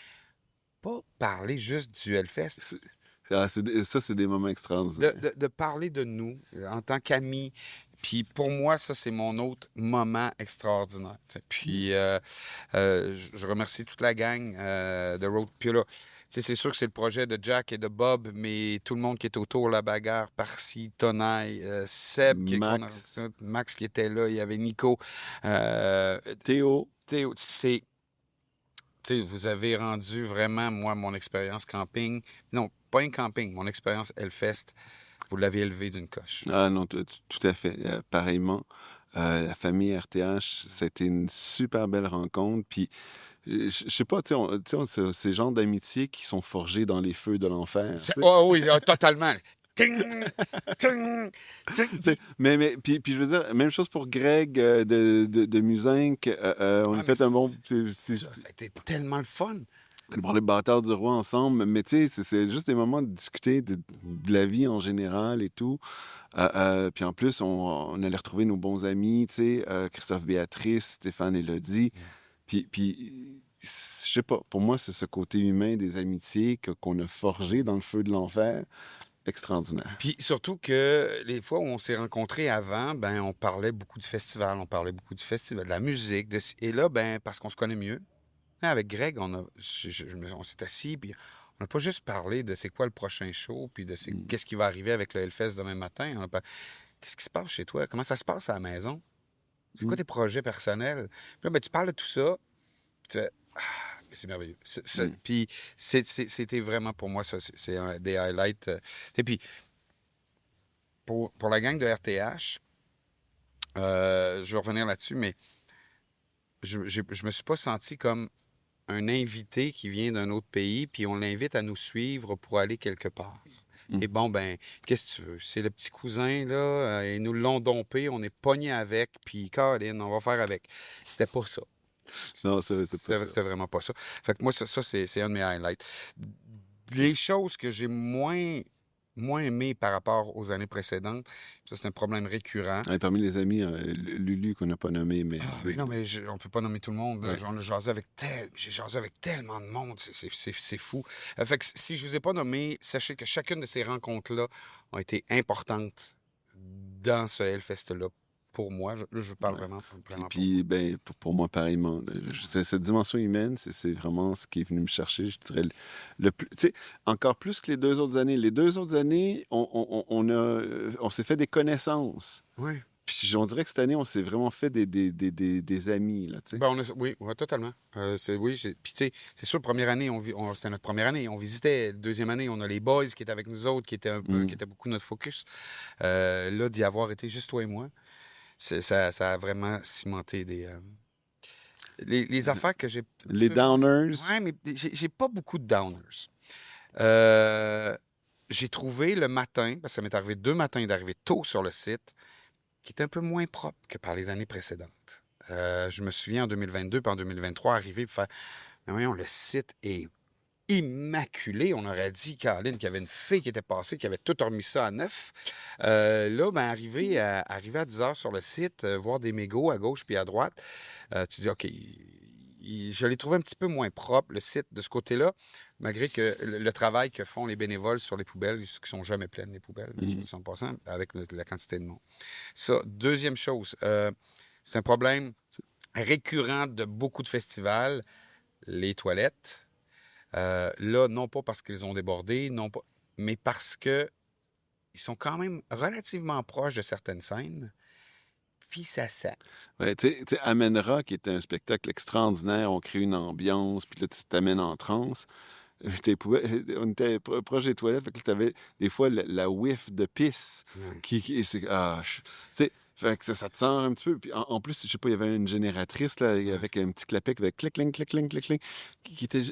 Pas parler juste du Hellfest. Ça, c'est des moments extraordinaires. De parler de nous en tant qu'amis. Puis pour moi, ça, c'est mon autre moment extraordinaire. T'sais. Puis je remercie toute la gang de Road. Puis là, c'est sûr que c'est le projet de Jack et de Bob, mais tout le monde qui est autour, la bagarre, Parsi, Tonaille, Seb, Max qui était là, il y avait Nico, Théo. Théo, c'est tu sais, vous avez rendu vraiment, moi, mon expérience camping, non, pas un camping, mon expérience Hellfest, vous l'avez élevé d'une coche. Ah non, tout à fait. Pareillement, la famille RTH, c'était une super belle rencontre. Puis, je sais pas, tu sais, c'est ces genres d'amitiés qui sont forgés dans les feux de l'enfer. Tu sais. Oh oui, totalement. Ting, ting, ting. Puis je veux dire, même chose pour Greg de Muzinc. On Ah, a mais fait un bon. ça a été tellement le fun. Pour les bâtards du roi ensemble, mais tu sais, c'est juste des moments de discuter de la vie en général et tout. Puis en plus, on allait retrouver nos bons amis, tu sais, Christophe Béatrice, Stéphane Élodie. Puis je sais pas, pour moi, c'est ce côté humain des amitiés qu'on a forgé dans le feu de l'enfer, extraordinaire. Puis surtout que les fois où on s'est rencontrés avant, ben on parlait beaucoup de festivals, de la musique, et là, ben parce qu'on se connaît mieux. Là, avec Greg, on s'est assis, puis on n'a pas juste parlé de c'est quoi le prochain show, puis de qu'est-ce qui va arriver avec le Hellfest demain matin. Qu'est-ce qui se passe chez toi? Comment ça se passe à la maison? C'est quoi Mm. tes projets personnels? Puis là, ben, tu parles de tout ça, puis tu fais, ah, mais c'est merveilleux. Mm. Puis c'était vraiment pour moi, ça, c'est un des highlights. Et puis, pour la gang de RTH, je vais revenir là-dessus, mais je me suis pas senti comme un invité qui vient d'un autre pays, puis on l'invite à nous suivre pour aller quelque part. Mm. Et bon, ben, qu'est-ce que tu veux? C'est le petit cousin, là, ils nous l'ont dompé, on est pogné avec, puis Caroline, on va faire avec. C'était pas ça. Non, ça, c'était pas ça. C'était vraiment pas ça. Fait que moi, ça c'est un de mes highlights. Les choses que j'ai moins aimées par rapport aux années précédentes, ça, c'est un problème récurrent. Et parmi les amis, Lulu, qu'on n'a pas nommé, mais. Ah, mais non, mais on peut pas nommer tout le monde. Ouais. J'ai jasé avec tellement de monde, c'est fou. Fait que si je vous ai pas nommé, sachez que chacune de ces rencontres-là ont été importantes dans ce Hellfest-là. Pour moi, je parle Ouais. vraiment pour moi. Puis, ben, pour moi, pareillement. Cette dimension humaine, c'est vraiment ce qui est venu me chercher, je dirais, le plus. Tu sais, encore plus que les 2 autres années. Les 2 autres années, on s'est fait des connaissances. Oui. Puis, on dirait que cette année, on s'est vraiment fait des amis, là, tu sais. Ben, oui, ouais, totalement. Puis, tu sais, c'est sûr, première année, c'était notre première année. On visitait. Deuxième année, on a les boys qui étaient avec nous autres, qui étaient beaucoup notre focus. Là, d'y avoir été juste toi et moi, ça a vraiment cimenté les affaires que j'ai. Les downers. Ouais, mais j'ai pas beaucoup de downers. Euh, j'ai trouvé le matin, parce que ça m'est arrivé 2 matins d'arriver tôt sur le site, qui est un peu moins propre que par les années précédentes. Je me souviens en 2022 puis en 2023 arriver et faire, mais voyons, le site est immaculé. On aurait dit, Caroline, qu'il y avait une fille qui était passée, qui avait tout remis ça à neuf. Là, ben, arriver à 10 heures sur le site, voir des mégots à gauche puis à droite, tu dis, OK, je l'ai trouvé un petit peu moins propre, le site, de ce côté-là, malgré que le travail que font les bénévoles sur les poubelles, qui sont jamais pleines, les poubelles, Mhm. sont passant, avec la quantité de monde. Ça, deuxième chose, c'est un problème récurrent de beaucoup de festivals, les toilettes. Là, non pas parce qu'ils ont débordé, non pas, mais parce que ils sont quand même relativement proches de certaines scènes, puis ça sent. Ouais, tu sais, Amenra, qui était un spectacle extraordinaire, on crée une ambiance, puis là, tu t'amènes en transe. On était proche des toilettes, fait que tu avais des fois la whiff de pisse Ouais. qui tu sais, fait que ça te sent un petit peu. Puis en plus, je sais pas, il y avait une génératrice là, avec un petit clapet avec clic, clic, clic, clic, clic, clic, qui était.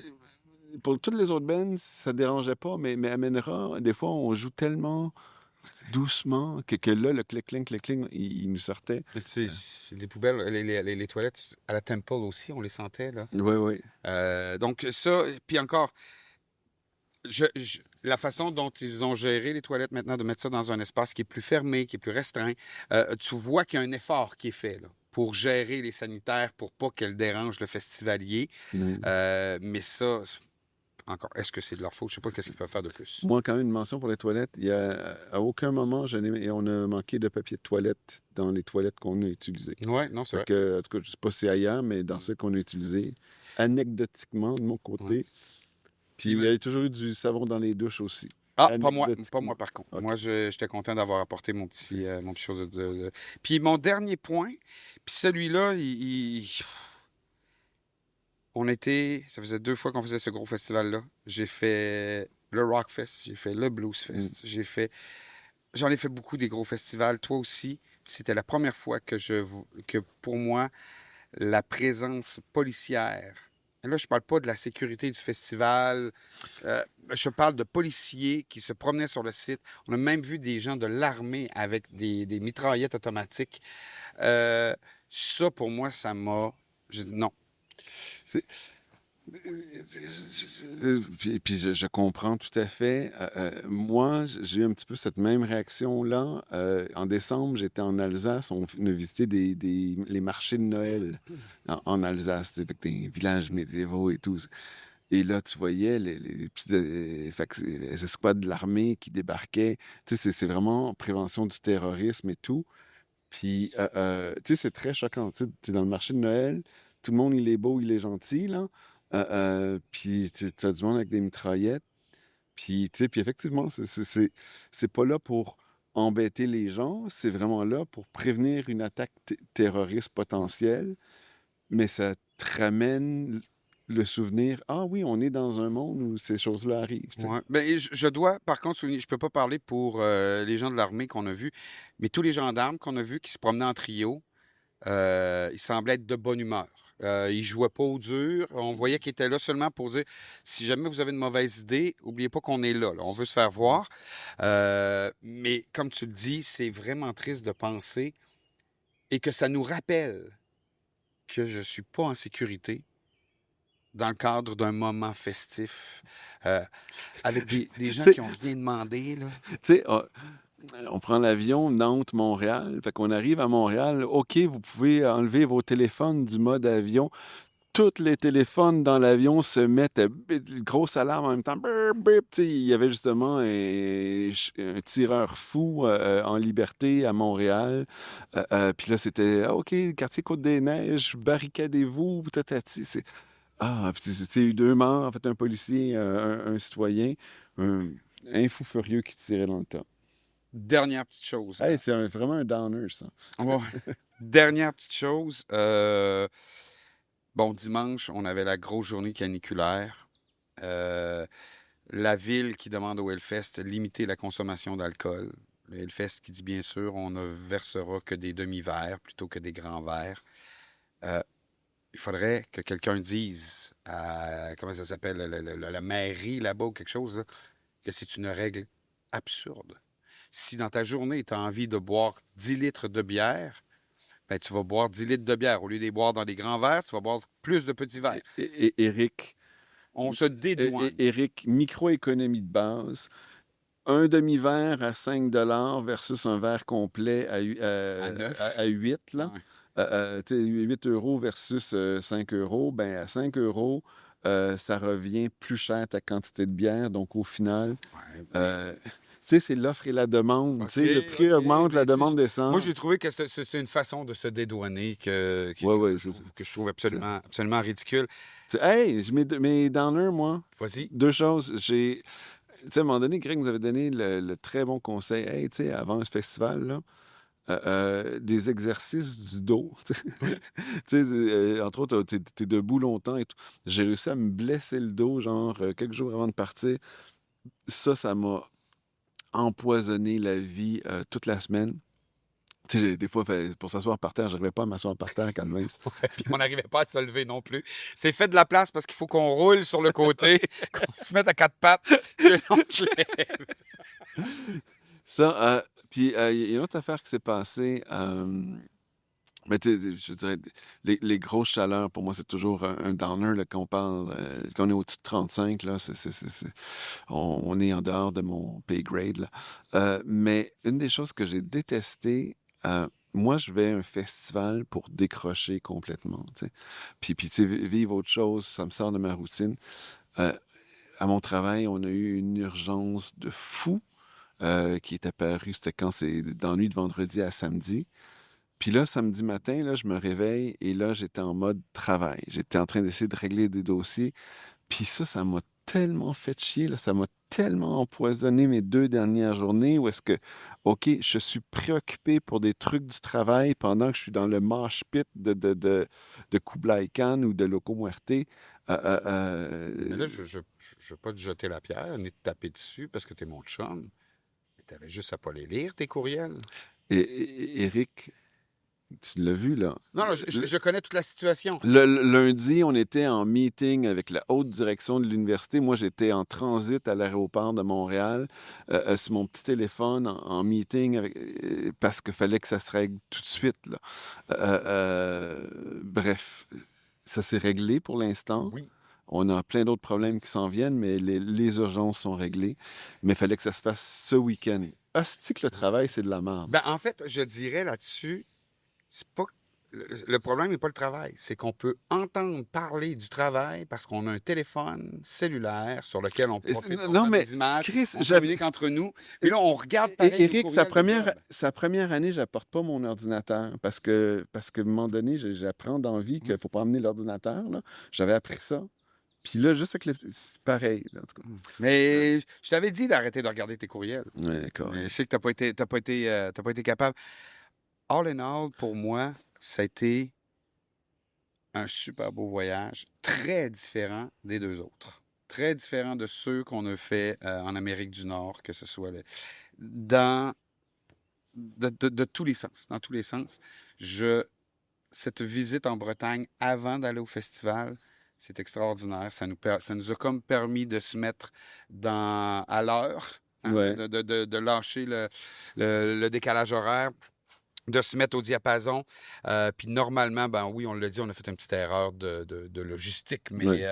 Pour toutes les autres bands, ça dérangeait pas, mais Amenra, des fois, on joue tellement doucement que là, le clic, clic, clic, clic, il nous sortait. Mais tu sais, les poubelles, les toilettes à la Temple aussi, on les sentait, là. Oui, oui. Donc ça, puis encore, la façon dont ils ont géré les toilettes maintenant, de mettre ça dans un espace qui est plus fermé, qui est plus restreint, tu vois qu'il y a un effort qui est fait là, pour gérer les sanitaires, pour pas qu'elles dérangent le festivalier. Mm. Mais ça, encore, est-ce que c'est de leur faute? Je sais pas qu'est-ce qu'ils peuvent faire de plus. Moi, quand même, une mention pour les toilettes. Il y a, à aucun moment, on a manqué de papier de toilette dans les toilettes qu'on a utilisées. Oui, non, c'est Fait vrai. que, en tout cas, je ne sais pas si c'est ailleurs, mais dans ceux qu'on a utilisés, anecdotiquement, de mon côté. Ouais. Puis il y a toujours eu du savon dans les douches aussi. Ah, pas moi Anecdotiquement. par contre. OK. Moi, j'étais content d'avoir apporté mon petit chose Puis mon dernier point, puis celui-là, Ça faisait 2 fois qu'on faisait ce gros festival-là. J'ai fait le Rockfest, j'ai fait le Mm. Bluesfest, j'en ai fait beaucoup des gros festivals, toi aussi. C'était la première fois que pour moi, la présence policière, et là je parle pas de la sécurité du festival, je parle de policiers qui se promenaient sur le site. On a même vu des gens de l'armée avec des mitraillettes automatiques. Euh, Ça, pour moi, ça m'a... J'ai dit non. C'est- puis je comprends tout à fait. Moi, j'ai eu un petit peu cette même réaction-là. En décembre, j'étais en Alsace. On a visité les marchés de Noël en Alsace, tu sais, avec des villages médiévaux et tout. Et là, tu voyais les petits les escouades de l'armée qui débarquaient. Tu sais, c'est vraiment prévention du terrorisme et tout. Puis, tu sais, c'est très choquant. Tu sais, t'es dans le marché de Noël, tout le monde, il est beau, il est gentil, là. Puis, tu as du monde avec des mitraillettes. Puis, tu sais, puis effectivement, c'est pas là pour embêter les gens, c'est vraiment là pour prévenir une attaque terroriste potentielle, mais ça te ramène le souvenir, ah oui, on est dans un monde où ces choses-là arrivent, tu sais. Ouais. Ben, et je dois, par contre, souligner, je peux pas parler pour les gens de l'armée qu'on a vus, mais tous les gendarmes qu'on a vus qui se promenaient en trio, ils semblaient être de bonne humeur. Ils jouaient pas au dur. On voyait qu'ils étaient là seulement pour dire si jamais vous avez une mauvaise idée, oubliez pas qu'on est là, là. On veut se faire voir. Mais comme tu le dis, c'est vraiment triste de penser et que ça nous rappelle que je suis pas en sécurité dans le cadre d'un moment festif euh, avec des gens Tu sais, qui ont rien demandé, là. tu sais, on prend l'avion Nantes-Montréal. Fait qu'on arrive à Montréal. OK, vous pouvez enlever vos téléphones du mode avion. Tous les téléphones dans l'avion se mettent à grosse alarme en même temps. Bip, bip. Tu sais, il y avait justement un tireur fou en liberté à Montréal. Puis là, c'était ah, OK, quartier Côte-des-Neiges, barricadez-vous, tatati. Puis tu sais, eu deux morts, en fait, un policier, un citoyen, un, un fou furieux qui tirait dans le tas. Dernière petite chose. Hey, c'est vraiment un downer, ça. Ouais. Dernière petite chose. Bon, dimanche, on avait la grosse journée caniculaire. Euh, la ville qui demande au Hellfest de limiter la consommation d'alcool. Le Hellfest qui dit bien sûr on ne versera que des demi-verres plutôt que des grands verres. Euh, il faudrait que quelqu'un dise à, comment ça s'appelle, la mairie là-bas ou quelque chose, là, que c'est une règle absurde. Si dans ta journée, tu as envie de boire 10 litres de bière, ben, tu vas boire 10 litres de bière. Au lieu de les boire dans des grands verres, tu vas boire plus de petits verres. Éric, On se dédouane. Éric, microéconomie de base. Un demi-verre à 5 versus un verre complet À 9. à 8, là. Ouais. Tu sais, 8 euros versus 5 euros. Ben, à 5 euros, ça revient plus cher ta quantité de bière. Donc, au final, Ouais, tu sais, c'est l'offre et la demande. Tu OK, sais, le prix OK. augmente, la Mais tu sais, demande moi, descend. j'ai trouvé que c'est une façon de se dédouaner Ouais, ouais, que je trouve c'est- absolument, absolument ridicule. Hey, je mets mes downers, moi. Vas-y. Deux choses. Tu sais, à un moment donné, Greg nous avait donné le très bon conseil. Hey, tu sais, avant ce festival, là, des exercices du dos. Tu sais, Oui. Tu sais, entre autres, t'es debout longtemps et tout. J'ai réussi à me blesser le dos, genre, quelques jours avant de partir. Ça m'a empoisonné la vie toute la semaine. Tu sais, des fois, pour s'asseoir par terre, j'arrivais pas à m'asseoir par terre, Calvin. Puis on n'arrivait pas à se lever non plus. C'est fait de la place parce qu'il faut qu'on roule sur le côté, qu'on se mette à quatre pattes, que l'on se lève. Ça, puis il y a une autre affaire qui s'est passée. Mais tu sais, je dirais, les grosses chaleurs, pour moi, c'est toujours un downer là, quand on parle, quand on est au-dessus de 35, là, on est en dehors de mon pay grade, là. Mais une des choses que j'ai détestées, moi, je vais à un festival pour décrocher complètement, tu sais. Puis tu sais, vivre autre chose, ça me sort de ma routine. Euh, à mon travail, on a eu une urgence de fou qui est apparue, c'était quand c'est dans la nuit de vendredi à samedi. Puis là, samedi matin, là, je me réveille et là, j'étais en mode travail. J'étais en train d'essayer de régler des dossiers. Puis ça m'a tellement fait chier, là, ça m'a tellement empoisonné mes 2 dernières journées où est-ce que, OK, je suis préoccupé pour des trucs du travail pendant que je suis dans le mosh pit de Kublai Khan ou de Loco Muerte. Mais là, je veux pas te jeter la pierre ni te taper dessus parce que t'es mon chum. Mais t'avais juste à pas les lire, tes courriels. Éric, tu l'as vu, là. Non, non, je connais toute la situation. Le lundi, on était en meeting avec la haute direction de l'université. Moi, j'étais en transit à l'aéroport de Montréal sur mon petit téléphone en meeting parce qu'il fallait que ça se règle tout de suite, là. Bref, ça s'est réglé pour l'instant. Oui. On a plein d'autres problèmes qui s'en viennent, mais les urgences sont réglées. Mais il fallait que ça se fasse ce week-end. Asti que le travail, c'est de la merde. Ben, en fait, je dirais là-dessus, c'est pas. Le problème n'est pas le travail. C'est qu'on peut entendre parler du travail parce qu'on a un téléphone cellulaire sur lequel on profite Non, mais des images. Chris, on communique entre nous. Puis là, on regarde Et pareil les Éric, sa courriels de job. première année, j'apporte pas mon ordinateur parce que, à un moment donné, j'apprends dans la vie qu'il faut pas emmener l'ordinateur, là. J'avais appris ça. Puis là, juste avec c'est pareil, là, en tout cas. Mais je t'avais dit d'arrêter de regarder tes courriels. Ouais, d'accord. Mais je sais que t'as pas été capable. All in all, pour moi, ça a été un super beau voyage, très différent des 2 autres. Très différent de ceux qu'on a fait en Amérique du Nord, que ce soit de tous les sens. Dans tous les sens. Cette visite en Bretagne avant d'aller au festival, c'est extraordinaire. Ça nous a comme permis de se mettre à l'heure, hein, Ouais. de lâcher le décalage horaire, de se mettre au diapason. Puis normalement, ben oui, on l'a dit, on a fait une petite erreur de logistique, mais Oui.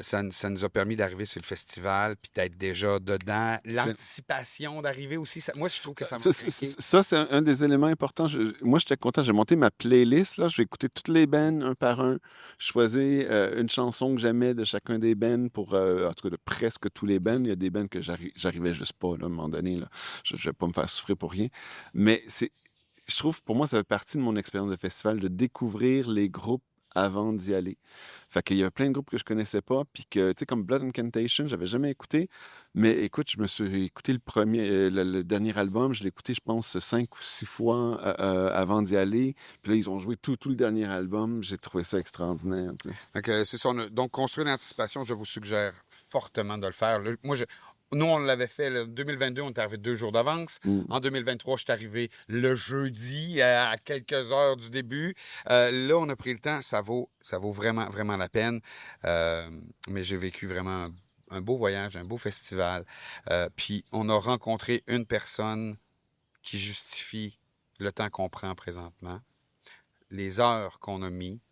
ça nous a permis d'arriver sur le festival puis d'être déjà dedans. L'anticipation d'arriver aussi, moi, je trouve que ça m'a craqué. Ça, c'est un des éléments importants. Moi, j'étais content. J'ai monté ma playlist, là. J'ai écouté toutes les bands, un par un. Je choisis une chanson que j'aimais de chacun des bands pour, en tout cas, de presque tous les bands. Il y a des bands que j'arrivais juste pas, là, à un moment donné, là. Je vais pas me faire souffrir pour rien. Mais je trouve, pour moi, ça fait partie de mon expérience de festival, de découvrir les groupes avant d'y aller. Fait qu'il y a plein de groupes que je connaissais pas, puis que, tu sais, comme Blood Incantation, j'avais jamais écouté. Mais écoute, je me suis écouté le dernier album, je l'ai écouté, je pense, 5 ou 6 fois avant d'y aller. Puis là, ils ont joué tout le dernier album. J'ai trouvé ça extraordinaire, tu sais. Donc, c'est ça. Donc, construire l'anticipation, je vous suggère fortement de le faire. Nous, on l'avait fait en 2022, on est arrivé 2 jours d'avance. En 2023, je suis arrivé le jeudi à quelques heures du début. Là, on a pris le temps. Ça vaut vraiment, vraiment la peine. Mais j'ai vécu vraiment un beau voyage, un beau festival. Puis, on a rencontré une personne qui justifie le temps qu'on prend présentement, les heures qu'on a mis.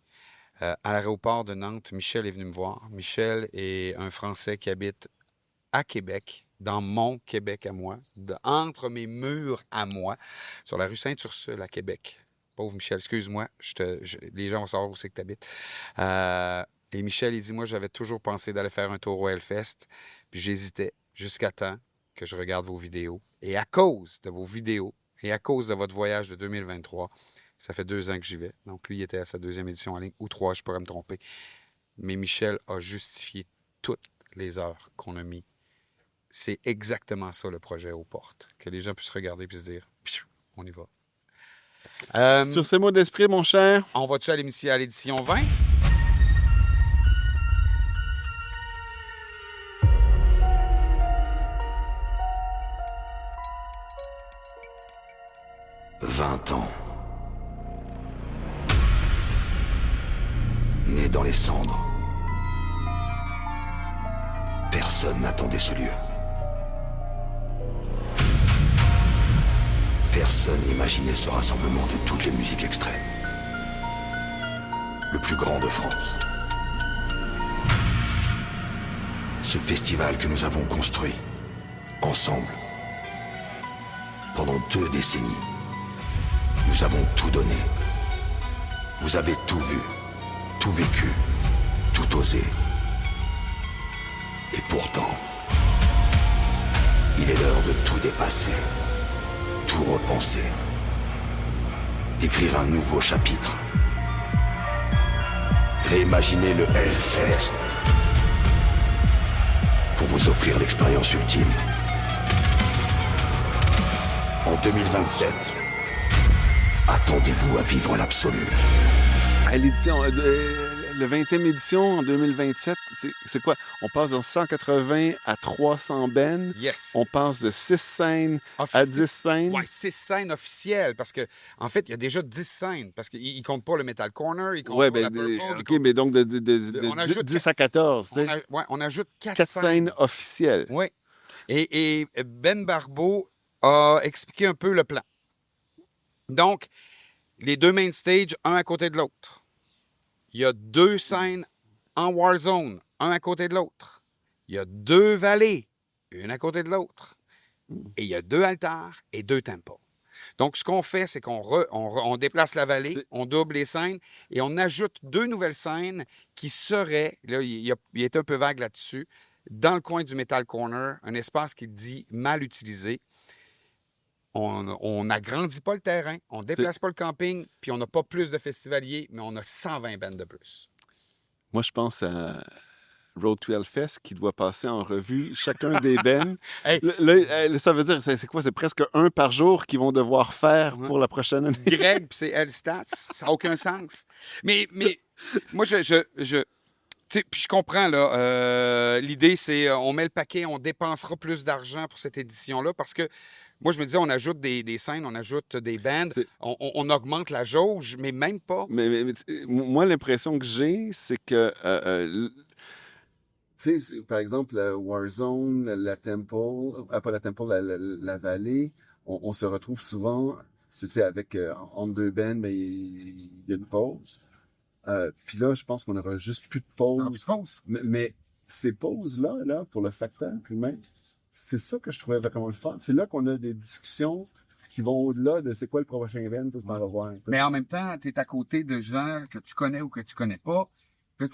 À l'aéroport de Nantes, Michel est venu me voir. Michel est un Français qui habite à Québec, dans mon Québec à moi, entre mes murs à moi, sur la rue Sainte-Ursule à Québec. Pauvre Michel, excuse-moi, les gens vont savoir où c'est que tu habites. Et Michel, il dit, moi, j'avais toujours pensé d'aller faire un tour au Hellfest, puis j'hésitais jusqu'à temps que je regarde vos vidéos. Et à cause de vos vidéos et à cause de votre voyage de 2023, ça fait 2 ans que j'y vais. Donc, lui, il était à sa 2e édition en ligne, ou 3, je pourrais me tromper. Mais Michel a justifié toutes les heures qu'on a mis. C'est exactement ça, le projet aux portes. Que les gens puissent regarder et se dire, on y va. Sur ces mots d'esprit, mon cher. On va-tu à l'édition 20? « 20 ans. Né dans les cendres. Personne n'attendait ce lieu. Personne n'imaginait ce rassemblement de toutes les musiques extrêmes. Le plus grand de France. Ce festival que nous avons construit, ensemble, pendant 2 décennies. Nous avons tout donné. Vous avez tout vu, tout vécu, tout osé. Et pourtant, il est l'heure de tout dépasser, tout repenser, d'écrire un nouveau chapitre, réimaginer le Hellfest pour vous offrir l'expérience ultime. En 2027, attendez-vous à vivre l'absolu. À l'édition, le 20e édition en 2027, c'est quoi? On passe de 180 à 300 bennes. Yes. On passe de 6 scènes à 10 scènes. Oui, 6 scènes officielles, parce que en fait, il y a déjà 10 scènes, parce qu'ils ne comptent pas le Metal Corner, ils comptent Ouais, pas la ben, Purple, OK, mais donc de on ajoute 10 à 14, tu sais. on ajoute 4 4 scènes officielles. Oui. Et Ben Barbeau a expliqué un peu le plan. Donc, les 2 main stages, un à côté de l'autre. Il y a 2 scènes en Warzone, un à côté de l'autre. Il y a 2 vallées, une à côté de l'autre. Et il y a 2 altars et 2 temples. Donc, ce qu'on fait, c'est qu'on déplace la vallée, on double les scènes et on ajoute 2 nouvelles scènes qui seraient, là, il est un peu vague là-dessus, dans le coin du Metal Corner, un espace qui dit mal utilisé. On n'agrandit pas le terrain, on ne déplace pas le camping, puis on n'a pas plus de festivaliers, mais on a 120 bandes de plus. Moi, je pense à Road to Hellfest qui doit passer en revue chacun des bennes. Hey. Là, ça veut dire, c'est quoi? C'est presque un par jour qu'ils vont devoir faire pour la prochaine année. Greg, puis c'est Hellstats, ça n'a aucun sens. Mais moi, tu sais, puis je comprends, là, l'idée, c'est on met le paquet, on dépensera plus d'argent pour cette édition-là, parce que moi, je me disais, on ajoute des scènes, on ajoute des bandes, on augmente la jauge, mais même pas. Mais moi, l'impression que j'ai, c'est que, tu sais, par exemple, la Warzone, la Temple, pas la Temple, la Vallée, on se retrouve souvent, tu sais, avec, entre 2 bands, mais il y a une pause. Puis là, je pense qu'on aura juste plus de pause. Mais ces pauses-là, pour le facteur humain, c'est ça que je trouvais vraiment le fun. C'est là qu'on a des discussions qui vont au-delà de c'est quoi le prochain event, tout le revoir. Mais en même temps, tu es à côté de gens que tu connais ou que tu connais pas. Puis là,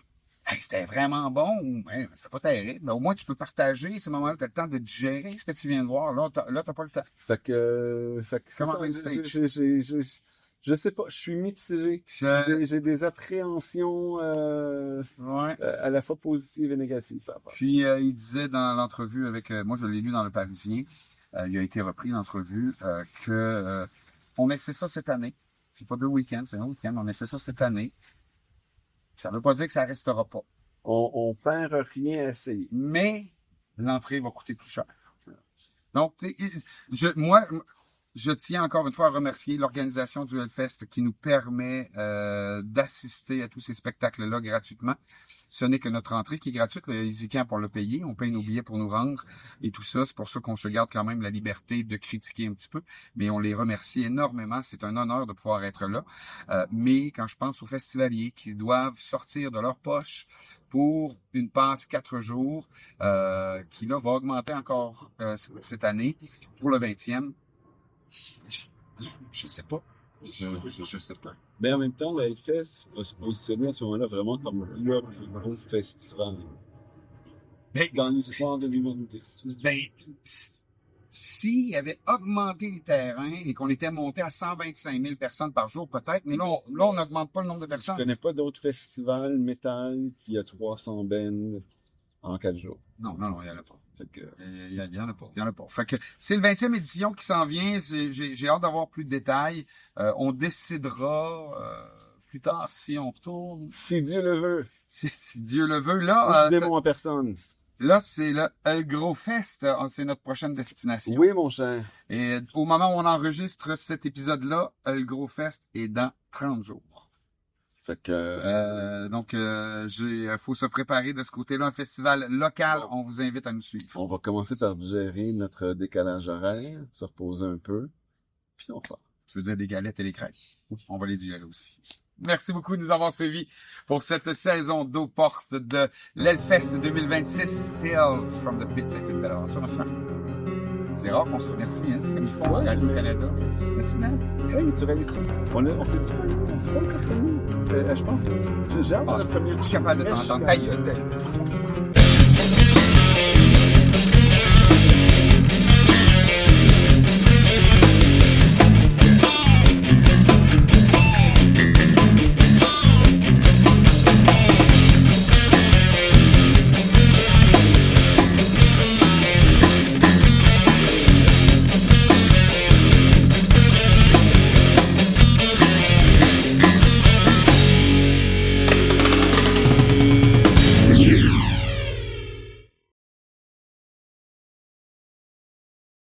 hey, c'était vraiment bon, ou hey, c'était pas terrible. Mais au moins, tu peux partager ces moments-là. Tu as le temps de digérer ce que tu viens de voir. Là, tu n'as pas le temps. Fait que Comment je sais pas, je suis mitigé. J'ai des appréhensions à la fois positives et négatives. Puis, il disait dans l'entrevue avec... moi, je l'ai lu dans Le Parisien. Il a été repris l'entrevue on essaie ça cette année. C'est pas 2 week-ends, c'est un week-end. On essaie ça cette année. Ça veut pas dire que ça restera pas. On perd rien à essayer. Mais l'entrée va coûter plus cher. Donc, tu sais, moi... Je tiens encore une fois à remercier l'organisation du Hellfest qui nous permet d'assister à tous ces spectacles-là gratuitement. Ce n'est que notre entrée qui est gratuite. Le EasyCamp, pour le payer. On paye nos billets pour nous rendre et tout ça. C'est pour ça qu'on se garde quand même la liberté de critiquer un petit peu. Mais on les remercie énormément. C'est un honneur de pouvoir être là. Mais quand je pense aux festivaliers qui doivent sortir de leur poche pour une passe 4 jours, qui là va augmenter encore cette année pour le 20e, je sais pas. Je sais pas. Mais en même temps, le Hellfest va se positionner à ce moment-là vraiment comme le plus gros festival dans l'histoire de l'humanité. Ben, s'il avait augmenté le terrain et qu'on était monté à 125 000 personnes par jour, peut-être, mais là, on n'augmente pas le nombre de personnes. Je connais pas d'autres festivals métal qui a 300 bands en 4 jours. Non, il n'y en a pas. Il y en a pas. Fait que c'est le 20e édition qui s'en vient. J'ai hâte d'avoir plus de détails. On décidera plus tard si on retourne. Si Dieu le veut. Si Dieu le veut. Là, démon en personne. Là, c'est le Hellgrowfest. C'est notre prochaine destination. Oui, mon cher. Et au moment où on enregistre cet épisode-là, Hellgrowfest est dans 30 jours. Fait que... donc, faut se préparer de ce côté-là. Un festival local, on vous invite à nous suivre. On va commencer par gérer notre décalage horaire, se reposer un peu, puis on part. Tu veux dire des galettes et des crêpes? Oui. On va les digérer aussi. Merci beaucoup de nous avoir suivis pour cette saison d'eau porte de l'Hellfest 2026 Tales from the Pit. C'était une belle aventure. Merci. C'est rare qu'on se remercie, hein? C'est comme il faut à Radio-Canada. Merci, man. Hey, mais tu réussis. On s'est dit pas le premier. Je pense. J'ai hâte de le premier. Je suis capable de t'entendre. Aïe,